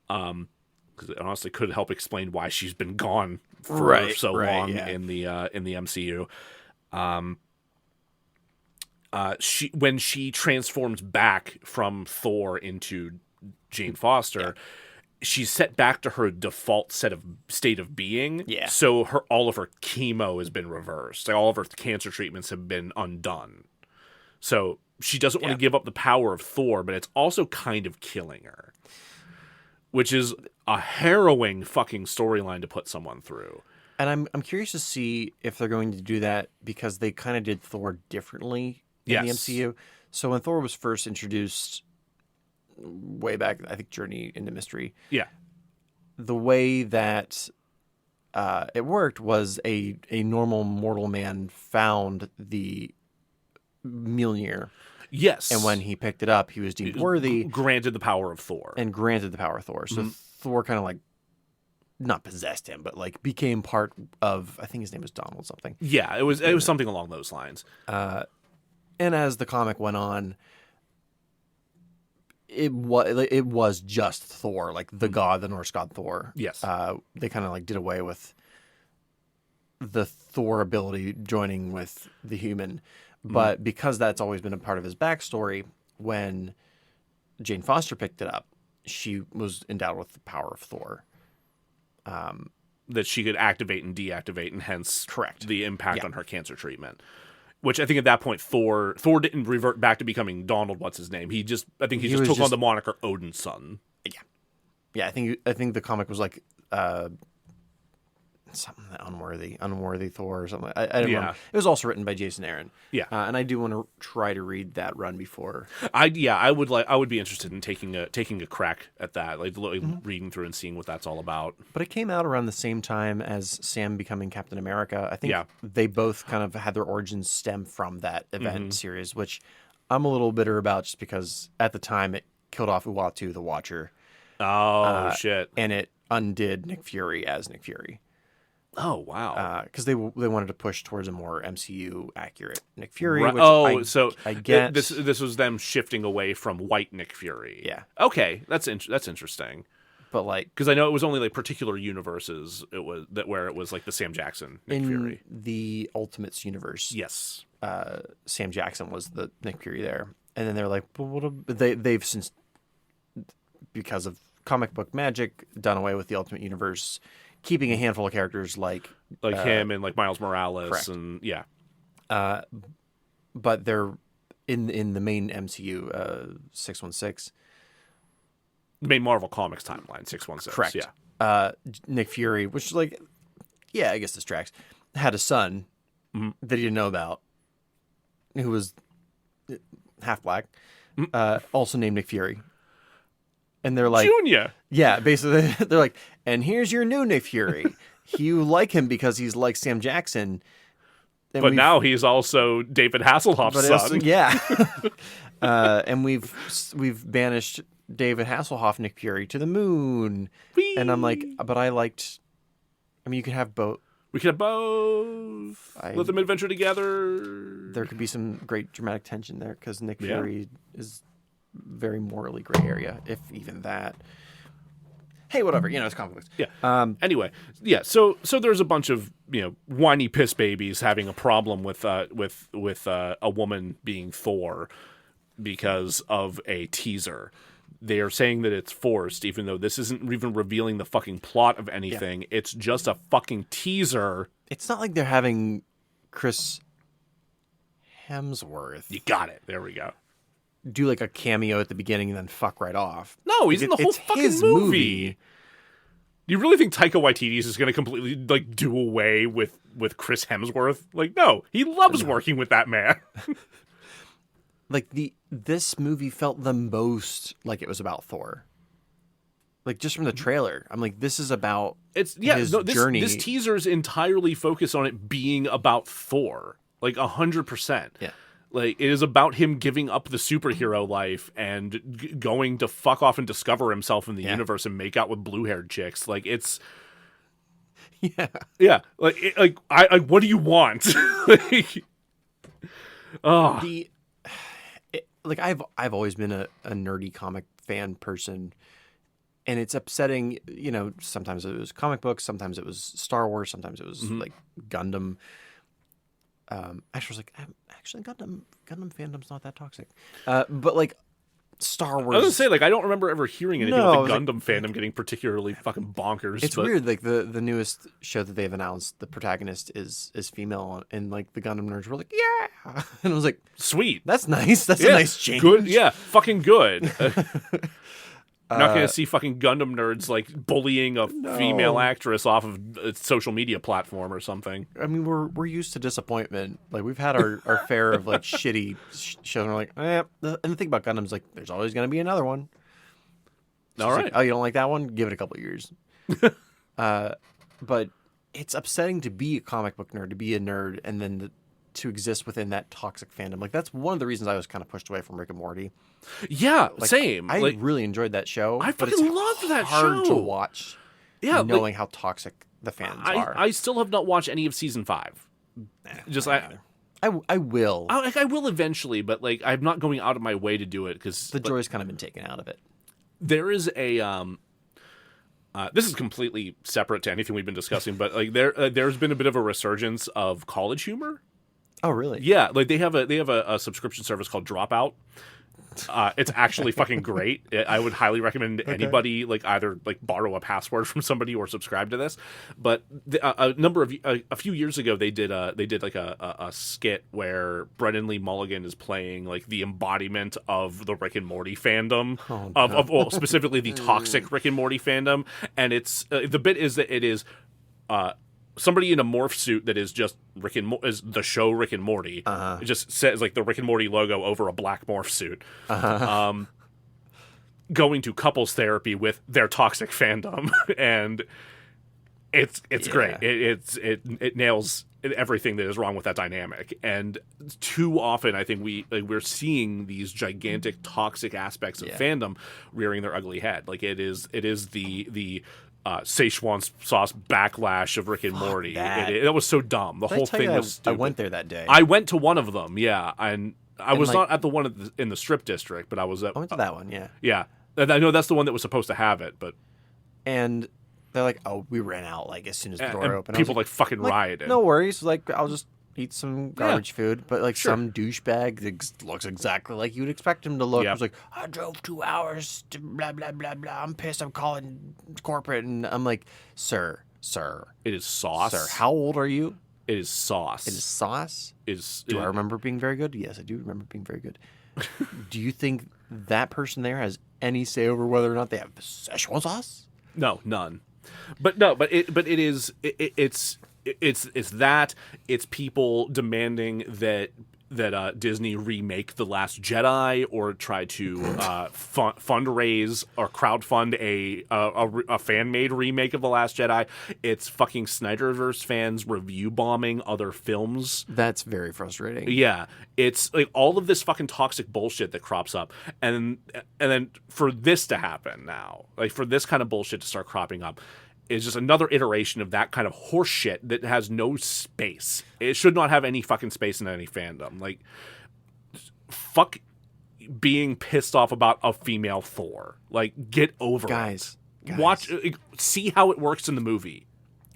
because it honestly could help explain why she's been gone for so long in the MCU. When she transforms back from Thor into Jane Foster, she's set back to her default state of being. Yeah. So all of her chemo has been reversed. Like, all of her cancer treatments have been undone. So she doesn't want to give up the power of Thor, but it's also kind of killing her, which is a harrowing fucking storyline to put someone through. And I'm curious to see if they're going to do that, because they kind of did Thor differently in the MCU. So when Thor was first introduced way back, I think Journey into Mystery. Yeah. The way that it worked was a normal mortal man found the Mjolnir. Yes. And when he picked it up, he was deemed worthy. Granted the power of Thor. So Thor kind of not possessed him, but became part of, I think his name was Donald something. Yeah, it was something along those lines. And as the comic went on, it was just Thor, the god, the Norse god Thor. Yes. They kind of did away with the Thor ability joining with the human. But because that's always been a part of his backstory, when Jane Foster picked it up, she was endowed with the power of Thor. That she could activate and deactivate, and hence the impact on her cancer treatment. Which I think at that point Thor didn't revert back to becoming Donald. What's his name? He just took on the moniker Odin's son. Yeah. I think the comic was something unworthy Thor or something. I don't remember. It was also written by Jason Aaron. Yeah, and I do want to try to read that run before. I would be interested in taking a crack at that, reading through and seeing what that's all about. But it came out around the same time as Sam becoming Captain America. I think they both kind of had their origins stem from that event series, which I'm a little bitter about, just because at the time it killed off Uatu the Watcher. Oh shit! And it undid Nick Fury as Nick Fury. Oh wow! Because they wanted to push towards a more MCU accurate Nick Fury. Right. Which I get this was them shifting away from white Nick Fury. Yeah. Okay, that's interesting. But because I know it was only particular universes. It was where it was the Sam Jackson Nick Fury. The Ultimates universe. Yes. Sam Jackson was the Nick Fury there, and then they're like, well, they've since, because of comic book magic, done away with the Ultimate Universe, keeping a handful of characters like him and Miles Morales. Correct. And yeah. But they're in the main MCU 616. The main Marvel Comics timeline, 616. Correct. Yeah. Nick Fury, which I guess this tracks, had a son that he didn't know about, who was half black, also named Nick Fury. And they're like, Junior. yeah, basically, they're like, and here's your new Nick Fury. You like him because he's like Sam Jackson. And But now he's also David Hasselhoff's son. Yeah. And we've banished David Hasselhoff, Nick Fury, to the moon. Whee! And I'm like, but you could have both. We could have both. Let them adventure together. There could be some great dramatic tension there because Nick Fury is very morally gray area, if even that. Hey, whatever, it's comic books. Yeah. Anyway, yeah. So there's a bunch of whiny piss babies having a problem with a woman being Thor because of a teaser. They are saying that it's forced, even though this isn't even revealing the fucking plot of anything. Yeah. It's just a fucking teaser. It's not like they're having Chris Hemsworth. You got it. There we go. Do like a cameo at the beginning and then fuck right off. No, he's in the whole fucking movie. Do you really think Taika Waititi is going to completely do away with Chris Hemsworth? No, he loves working with that man. This movie felt the most like it was about Thor. Just from the trailer, I'm like, this is about his journey. This teaser is entirely focused on it being about Thor, 100%. Yeah. It is about him giving up the superhero life and going to fuck off and discover himself in the universe and make out with blue-haired chicks. It's... Yeah. Yeah. What do you want? I've always been a nerdy comic fan person, and it's upsetting, sometimes it was comic books, sometimes it was Star Wars, sometimes it was Gundam. Actually, Gundam fandom's not that toxic. But Star Wars. I was gonna say, I don't remember ever hearing anything with the Gundam fandom getting particularly fucking bonkers. It's weird. The newest show that they've announced, the protagonist is female, and the Gundam nerds were like, yeah, and I was like, sweet, that's nice. That's a nice change. Good, yeah, fucking good. Not going to see fucking Gundam nerds bullying a female actress off of a social media platform or something. I mean, we're used to disappointment. We've had our fair of shitty shows. And we're like, and the thing about Gundam's there's always going to be another one. All right. Oh, you don't like that one? Give it a couple of years. But it's upsetting to be a comic book nerd, to be a nerd, and then to exist within that toxic fandom. That's one of the reasons I was kind of pushed away from Rick and Morty. Yeah, same. I really enjoyed that show. I fucking loved that show. Hard to watch. Yeah, knowing how toxic the fans are. I still have not watched any of season 5. I will. I will eventually, but I'm not going out of my way to do it because the joy's kind of been taken out of it. There is a this is completely separate to anything we've been discussing, but there's been a bit of a resurgence of college humor. Oh, really? Yeah, they have a subscription service called Dropout. It's actually fucking great. I would highly recommend anybody either borrow a password from somebody or subscribe to this. But a few years ago they did a skit where Brendan Lee Mulligan is playing the embodiment of the Rick and Morty fandom of specifically the toxic Rick and Morty fandom, and it's the bit is that it is somebody in a morph suit that is just is the show Rick and Morty. It just says the Rick and Morty logo over a black morph suit. Going to couples therapy with their toxic fandom, and it's great. It nails everything that is wrong with that dynamic. And too often, I think we're seeing these gigantic toxic aspects of fandom rearing their ugly head. It is the Szechuan sauce backlash of Rick and Morty. It was so dumb. The whole thing was stupid. I went there that day. I went to one of them, yeah, and I was not at the one in the strip district, but I was at. I went to that one, yeah. Yeah, and I know that's the one that was supposed to have it, but. And they're like, "Oh, we ran out as soon as the door opened." People fucking rioted. No worries. I'll just eat some garbage food, but some douchebag that looks exactly like you'd expect him to look. Yep. He's I drove 2 hours to blah blah blah blah. I'm pissed. I'm calling corporate, and I'm like, sir, it is sauce. Sir, how old are you? It is sauce. It is sauce. Do I remember being very good? Yes, I do remember being very good. Do you think that person there has any say over whether or not they have Szechuan sauce? No, none. It's that. It's people demanding that Disney remake The Last Jedi or try to fundraise or crowdfund a fan-made remake of The Last Jedi. It's fucking Snyderverse fans review bombing other films. That's very frustrating. Yeah, it's like all of this fucking toxic bullshit that crops up, and then for this to happen now, like for this kind of bullshit to start cropping up, is just another iteration of that kind of horse shit that has no space. It should not have any fucking space in any fandom. Like, fuck being pissed off about a female Thor. Like, get over Guys. it. Watch, see how it works in the movie.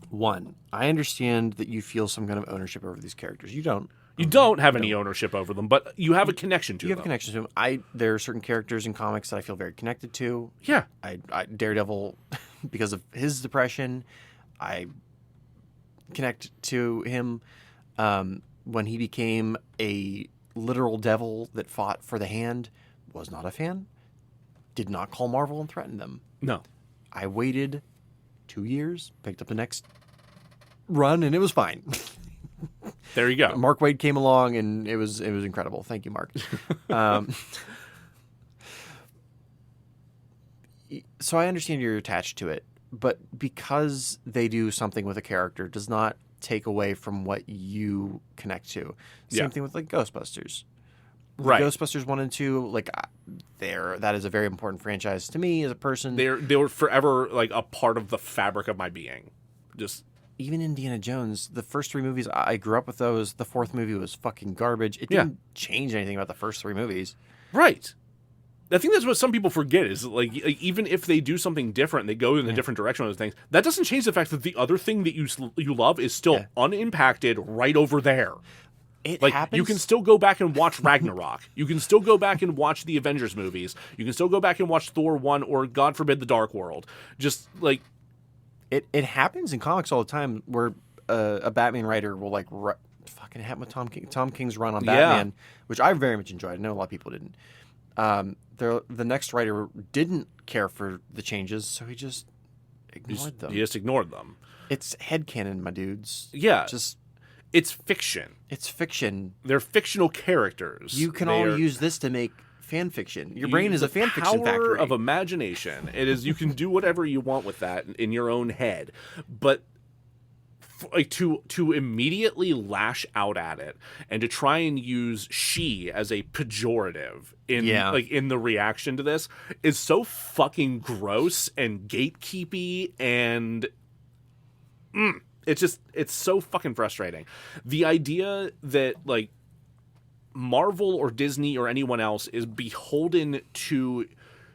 One, I understand that you feel some kind of ownership over these characters. You don't. You don't have any ownership over them, but you have a connection to them. You have a connection to them. There are certain characters in comics that I feel very connected to. Yeah. I Daredevil, because of his depression, I connect to him. When he became a literal devil that fought for the hand, was not a fan. Did not call Marvel and threaten them. No. I waited 2 years, picked up the next run, and it was fine. There you go. Mark Waid came along, and it was incredible. Thank you, Mark. So I understand you're attached to it, but because they do something with a character does not take away from what you connect to. Same thing with like Ghostbusters. Right. Ghostbusters 1 and 2, like that is a very important franchise to me as a person. They were forever like a part of the fabric of my being. Just even Indiana Jones, the first 3 movies, I grew up with those. The 4th movie was fucking garbage. It didn't change anything about the first 3 movies. right. I think that's what some people forget is like even if they do something different, they go in a different direction on those things. That doesn't change the fact that the other thing that you love is still unimpacted right over there. It like happens. you can still go back and watch Ragnarok. You can still go back and watch the Avengers movies. You can still go back and watch Thor 1 or God forbid the Dark World. Just like it happens in comics all the time where a Batman writer will like fucking happen with Tom King's run on Batman, which I very much enjoyed. I know a lot of people didn't. The next writer didn't care for the changes, so he just ignored them. He just ignored them. It's headcanon, my dudes. Yeah. Just It's fiction. it's fiction. They're fictional characters. You can all use this to make fan fiction. Your brain is a fan fiction power factory. of imagination. It is. You can do whatever you want with that in your own head, but like to immediately lash out at it and to try and use she as a pejorative in the reaction to this is so fucking gross and gatekeepy and it's so fucking frustrating. The idea that like Marvel or Disney or anyone else is beholden to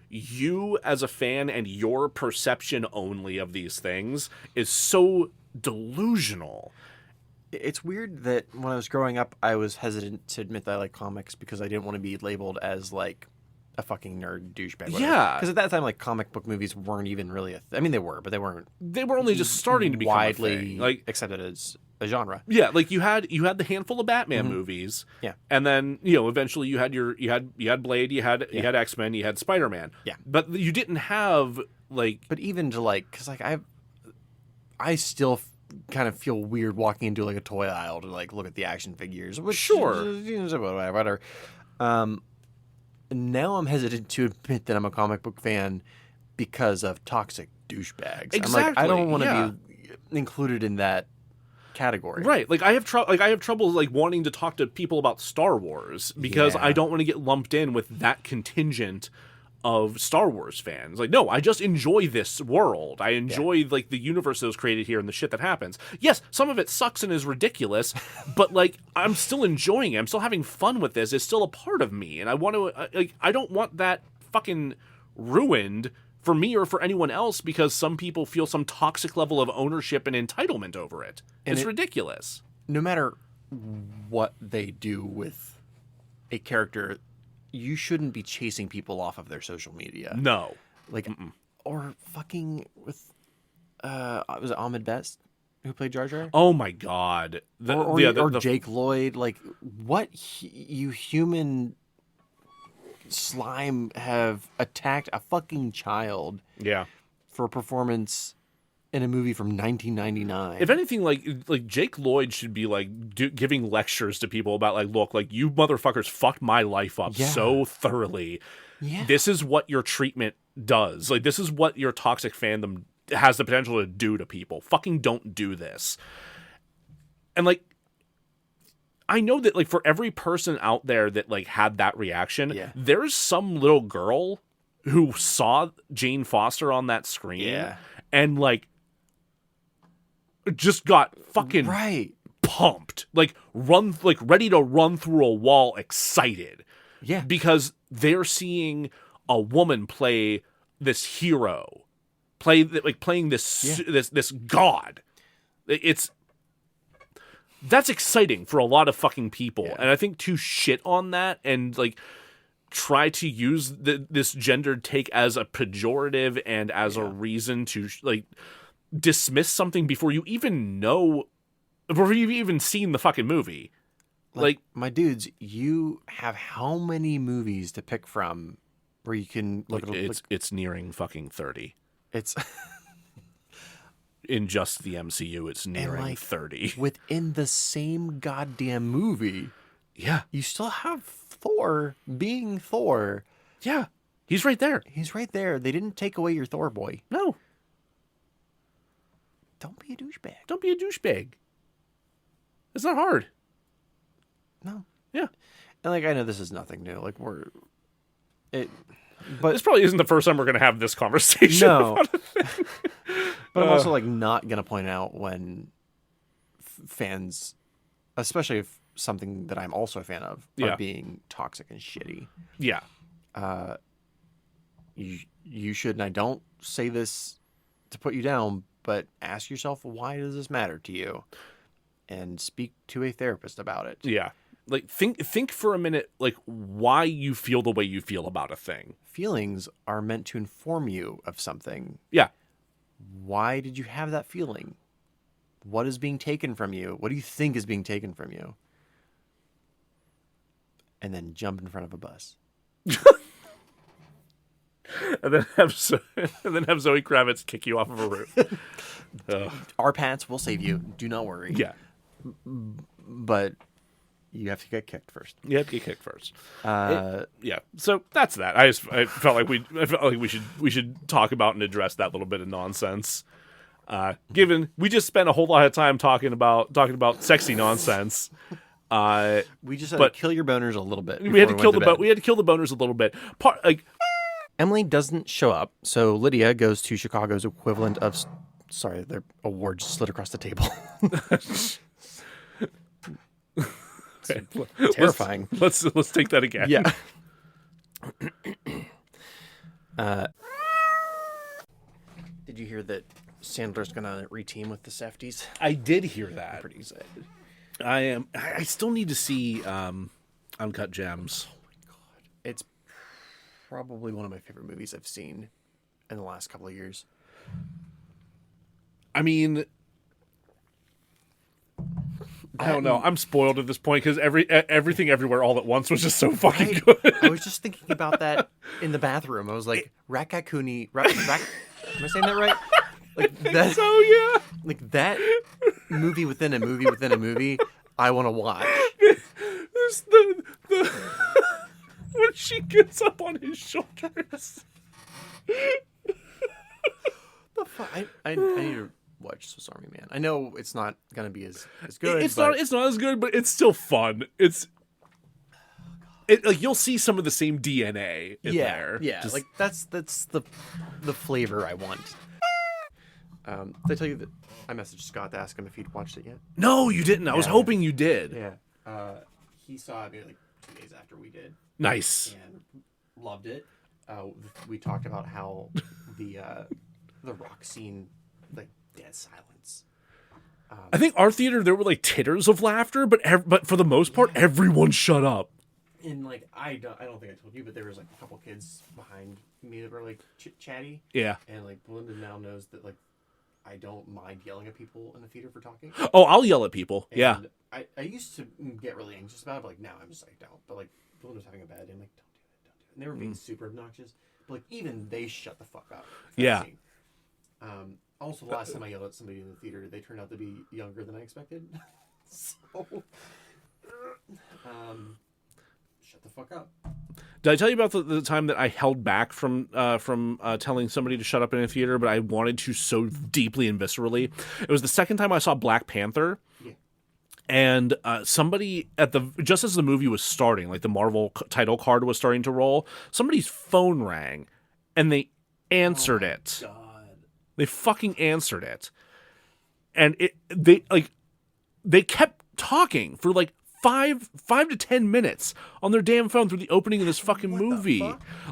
you as a fan and your perception only of these things is so delusional. It's weird that when I was growing up, I was hesitant to admit that I like comics because I didn't want to be labeled as like a fucking nerd douchebag. Whatever. Yeah. Because at that time, like comic book movies weren't even really I mean, they were, but they weren't. They were only just starting to become widely a thing. Like accepted as a genre. yeah, like you had the handful of Batman movies. Yeah. And then, eventually you had Blade, you had X-Men, you had Spider-Man. Yeah. But you didn't have like But even to like, because like I still kind of feel weird walking into like a toy aisle to like look at the action figures. Which, Sure. Whatever. Now I'm hesitant to admit that I'm a comic book fan because of toxic douchebags. Exactly. I'm like, I don't want to be included in that category. Right. Like I have trouble like wanting to talk to people about Star Wars because I don't want to get lumped in with that contingent of Star Wars fans. Like, no, I just enjoy this world. I enjoy like the universe that was created here and the shit that happens. Yes, some of it sucks and is ridiculous, but like I'm still enjoying it. I'm still having fun with this. It's still a part of me, and I want to I don't want that fucking ruined for me or for anyone else because some people feel some toxic level of ownership and entitlement over it. And it's ridiculous. No matter what they do with a character, you shouldn't be chasing people off of their social media. No. Like, or fucking with, was it Ahmed Best who played Jar Jar? Oh my God. Or Jake Lloyd. Like, what you human slime have attacked a fucking child Yeah. for a performance in a movie from 1999. If anything, like Jake Lloyd should be like giving lectures to people about like, look, like you motherfuckers fucked my life up so thoroughly. Yeah. This is what your treatment does. Like, this is what your toxic fandom has the potential to do to people. Fucking don't do this. And like, I know that like for every person out there that like had that reaction, there's some little girl who saw Jane Foster on that screen and like just got fucking pumped, like ready to run through a wall, excited, because they're seeing a woman play this hero, playing this this god. That's exciting for a lot of fucking people, and I think to shit on that and like try to use this gendered take as a pejorative and as a reason to like dismiss something before you even know, before you've even seen the fucking movie. Like my dudes, you have how many movies to pick from where you can look at it's nearing fucking 30. It's in just the MCU, it's nearing 30. Within the same goddamn movie. Yeah. You still have Thor being Thor. Yeah. He's right there. He's right there. They didn't take away your Thor boy. No. Don't be a douchebag. Don't be a douchebag. It's not hard. No. Yeah. And like, I know this is nothing new. Like but this probably isn't the first time we're going to have this conversation. No. About a thing. But I'm also like not going to point out when fans, especially if something that I'm also a fan of, are being toxic and shitty. Yeah. You should, and I don't say this to put you down, but ask yourself, why does this matter to you? And speak to a therapist about it. Yeah. Like think for a minute, like why you feel the way you feel about a thing. Feelings are meant to inform you of something. Yeah. Why did you have that feeling? What is being taken from you? What do you think is being taken from you? And then jump in front of a bus. and then have Zoe Kravitz kick you off of a roof. Our pants will save you. Do not worry. Yeah. But you have to get kicked first. You have to get kicked first. Yeah. So that's that. I felt like we should talk about and address that little bit of nonsense. Given we just spent a whole lot of time talking about sexy nonsense. We just had to kill your boners a little bit. We had to kill the boners a little bit. Emily doesn't show up, so Lydia goes to Chicago's equivalent of. Sorry, their award just slid across the table. Terrifying. Let's take that again. Yeah. Did you hear that Sandler's gonna reteam with the Safdies? I did hear that. I'm pretty excited. I still need to see Uncut Gems. Oh my god, it's probably one of my favorite movies I've seen in the last couple of years. I mean, I don't know. I'm spoiled at this point because everything everywhere all at once was just so fucking good. I was just thinking about that in the bathroom. I was like, Rakakuni. Am I saying that right? Like that. So yeah. Like that movie within a movie within a movie. I want to watch. There's the when she gets up on his shoulders. The fuck? I need to watch Swiss Army Man. I know it's not gonna be as good. It's not as good, but it's still fun. Like you'll see some of the same DNA in there. Yeah, like that's the flavor I want. Did I tell you that I messaged Scott to ask him if he'd watched it yet? No, you didn't. I was hoping you did. Yeah. He saw it maybe like 2 days after we did. Nice. And loved it. We talked about how the rock scene, like dead silence. I think our theater there were like titters of laughter, but for the most part, everyone shut up. And like I don't think I told you, but there was like a couple kids behind me that were like chatty. Yeah. And like BeLinda now knows that like I don't mind yelling at people in the theater for talking. Oh, I'll yell at people. And yeah. I used to get really anxious about it, but like now I'm just like don't. But like BeLinda was having a bad day. I'm like don't do it. And they were being super obnoxious. But like even they shut the fuck up. Yeah. Also, the last time I yelled at somebody in the theater, they turned out to be younger than I expected. So, shut the fuck up. Did I tell you about the time that I held back from telling somebody to shut up in a theater, but I wanted to so deeply and viscerally? It was the second time I saw Black Panther. Yeah. And somebody just as the movie was starting, like the Marvel title card was starting to roll, somebody's phone rang, and they answered it. God. They fucking answered it, and they kept talking for like 5 to 10 minutes on their damn phone through the opening of this fucking movie.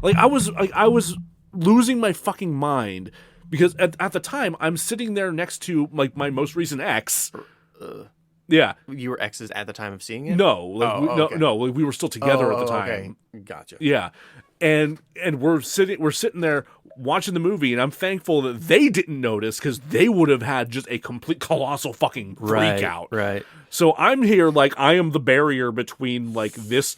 I was losing my fucking mind because at the time I'm sitting there next to like my most recent ex. Yeah. You were exes at the time of seeing it? No, okay. no, we were still together at the time. Okay. Gotcha. Yeah. And we're sitting there watching the movie, and I'm thankful that they didn't notice because they would have had just a complete colossal fucking freak out. Right. So I'm here like I am the barrier between like this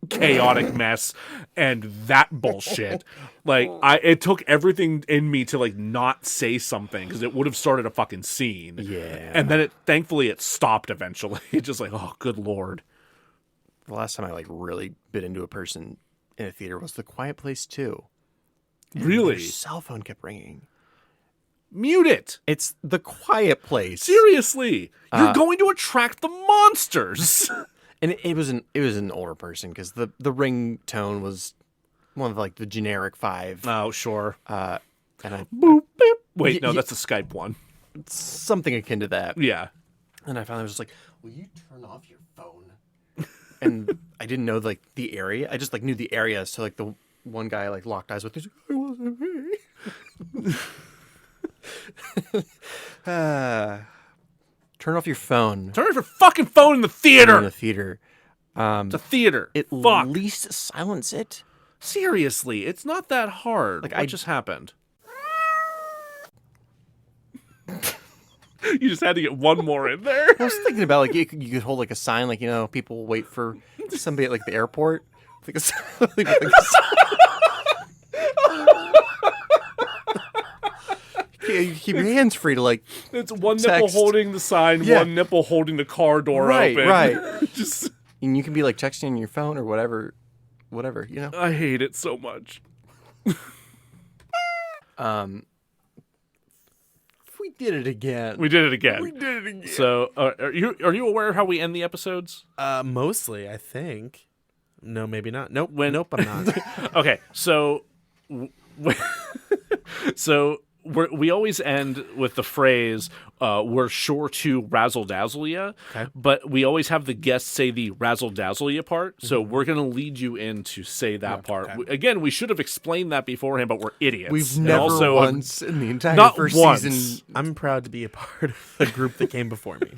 chaotic mess and that bullshit. Like it took everything in me to like not say something because it would have started a fucking scene. Yeah. And then thankfully it stopped eventually. Just like, oh, good Lord. The last time I like really bit into a person in a theater was The Quiet Place 2. Really? Their cell phone kept ringing. Mute it. It's The Quiet Place. Seriously. You're going to attract the monsters. And it was an older person because the ringtone was one of like the generic 5. Oh, sure. And I Boop, beep. Wait, no, that's the Skype one. something akin to that. Yeah. And I finally was just like, will you turn off your phone? And I didn't know like the area. I just like knew the area. So like the one guy I like locked eyes with. He's like, it wasn't me. Turn off your phone. Turn off your fucking phone in the theater. In the theater. It's a theater. At Fuck. least silence it. Seriously, it's not that hard. Like, what just happened? You just had to get one more in there. I was thinking about like you could hold like a sign, like, you know, people wait for somebody at like the airport. Like a sign. You keep your hands free to like. It's one text. nipple holding the sign, Yeah. one nipple holding the car door Right, open. right. Just, And you can be like texting on your phone or whatever, you know. I hate it so much. We did it again. We did it again. We did it again. So, are you aware of how we end the episodes? Mostly, I think. No, maybe not. Nope. Nope, I'm not. Okay, so we always end with the phrase, we're sure to razzle-dazzle ya, Okay. but we always have the guests say the razzle-dazzle ya part, so we're going to lead you in to say that part. okay. Again, we should have explained that beforehand, but we're idiots. We've And never also, once in the entire not first once. season. I'm proud to be a part of the group that came before me.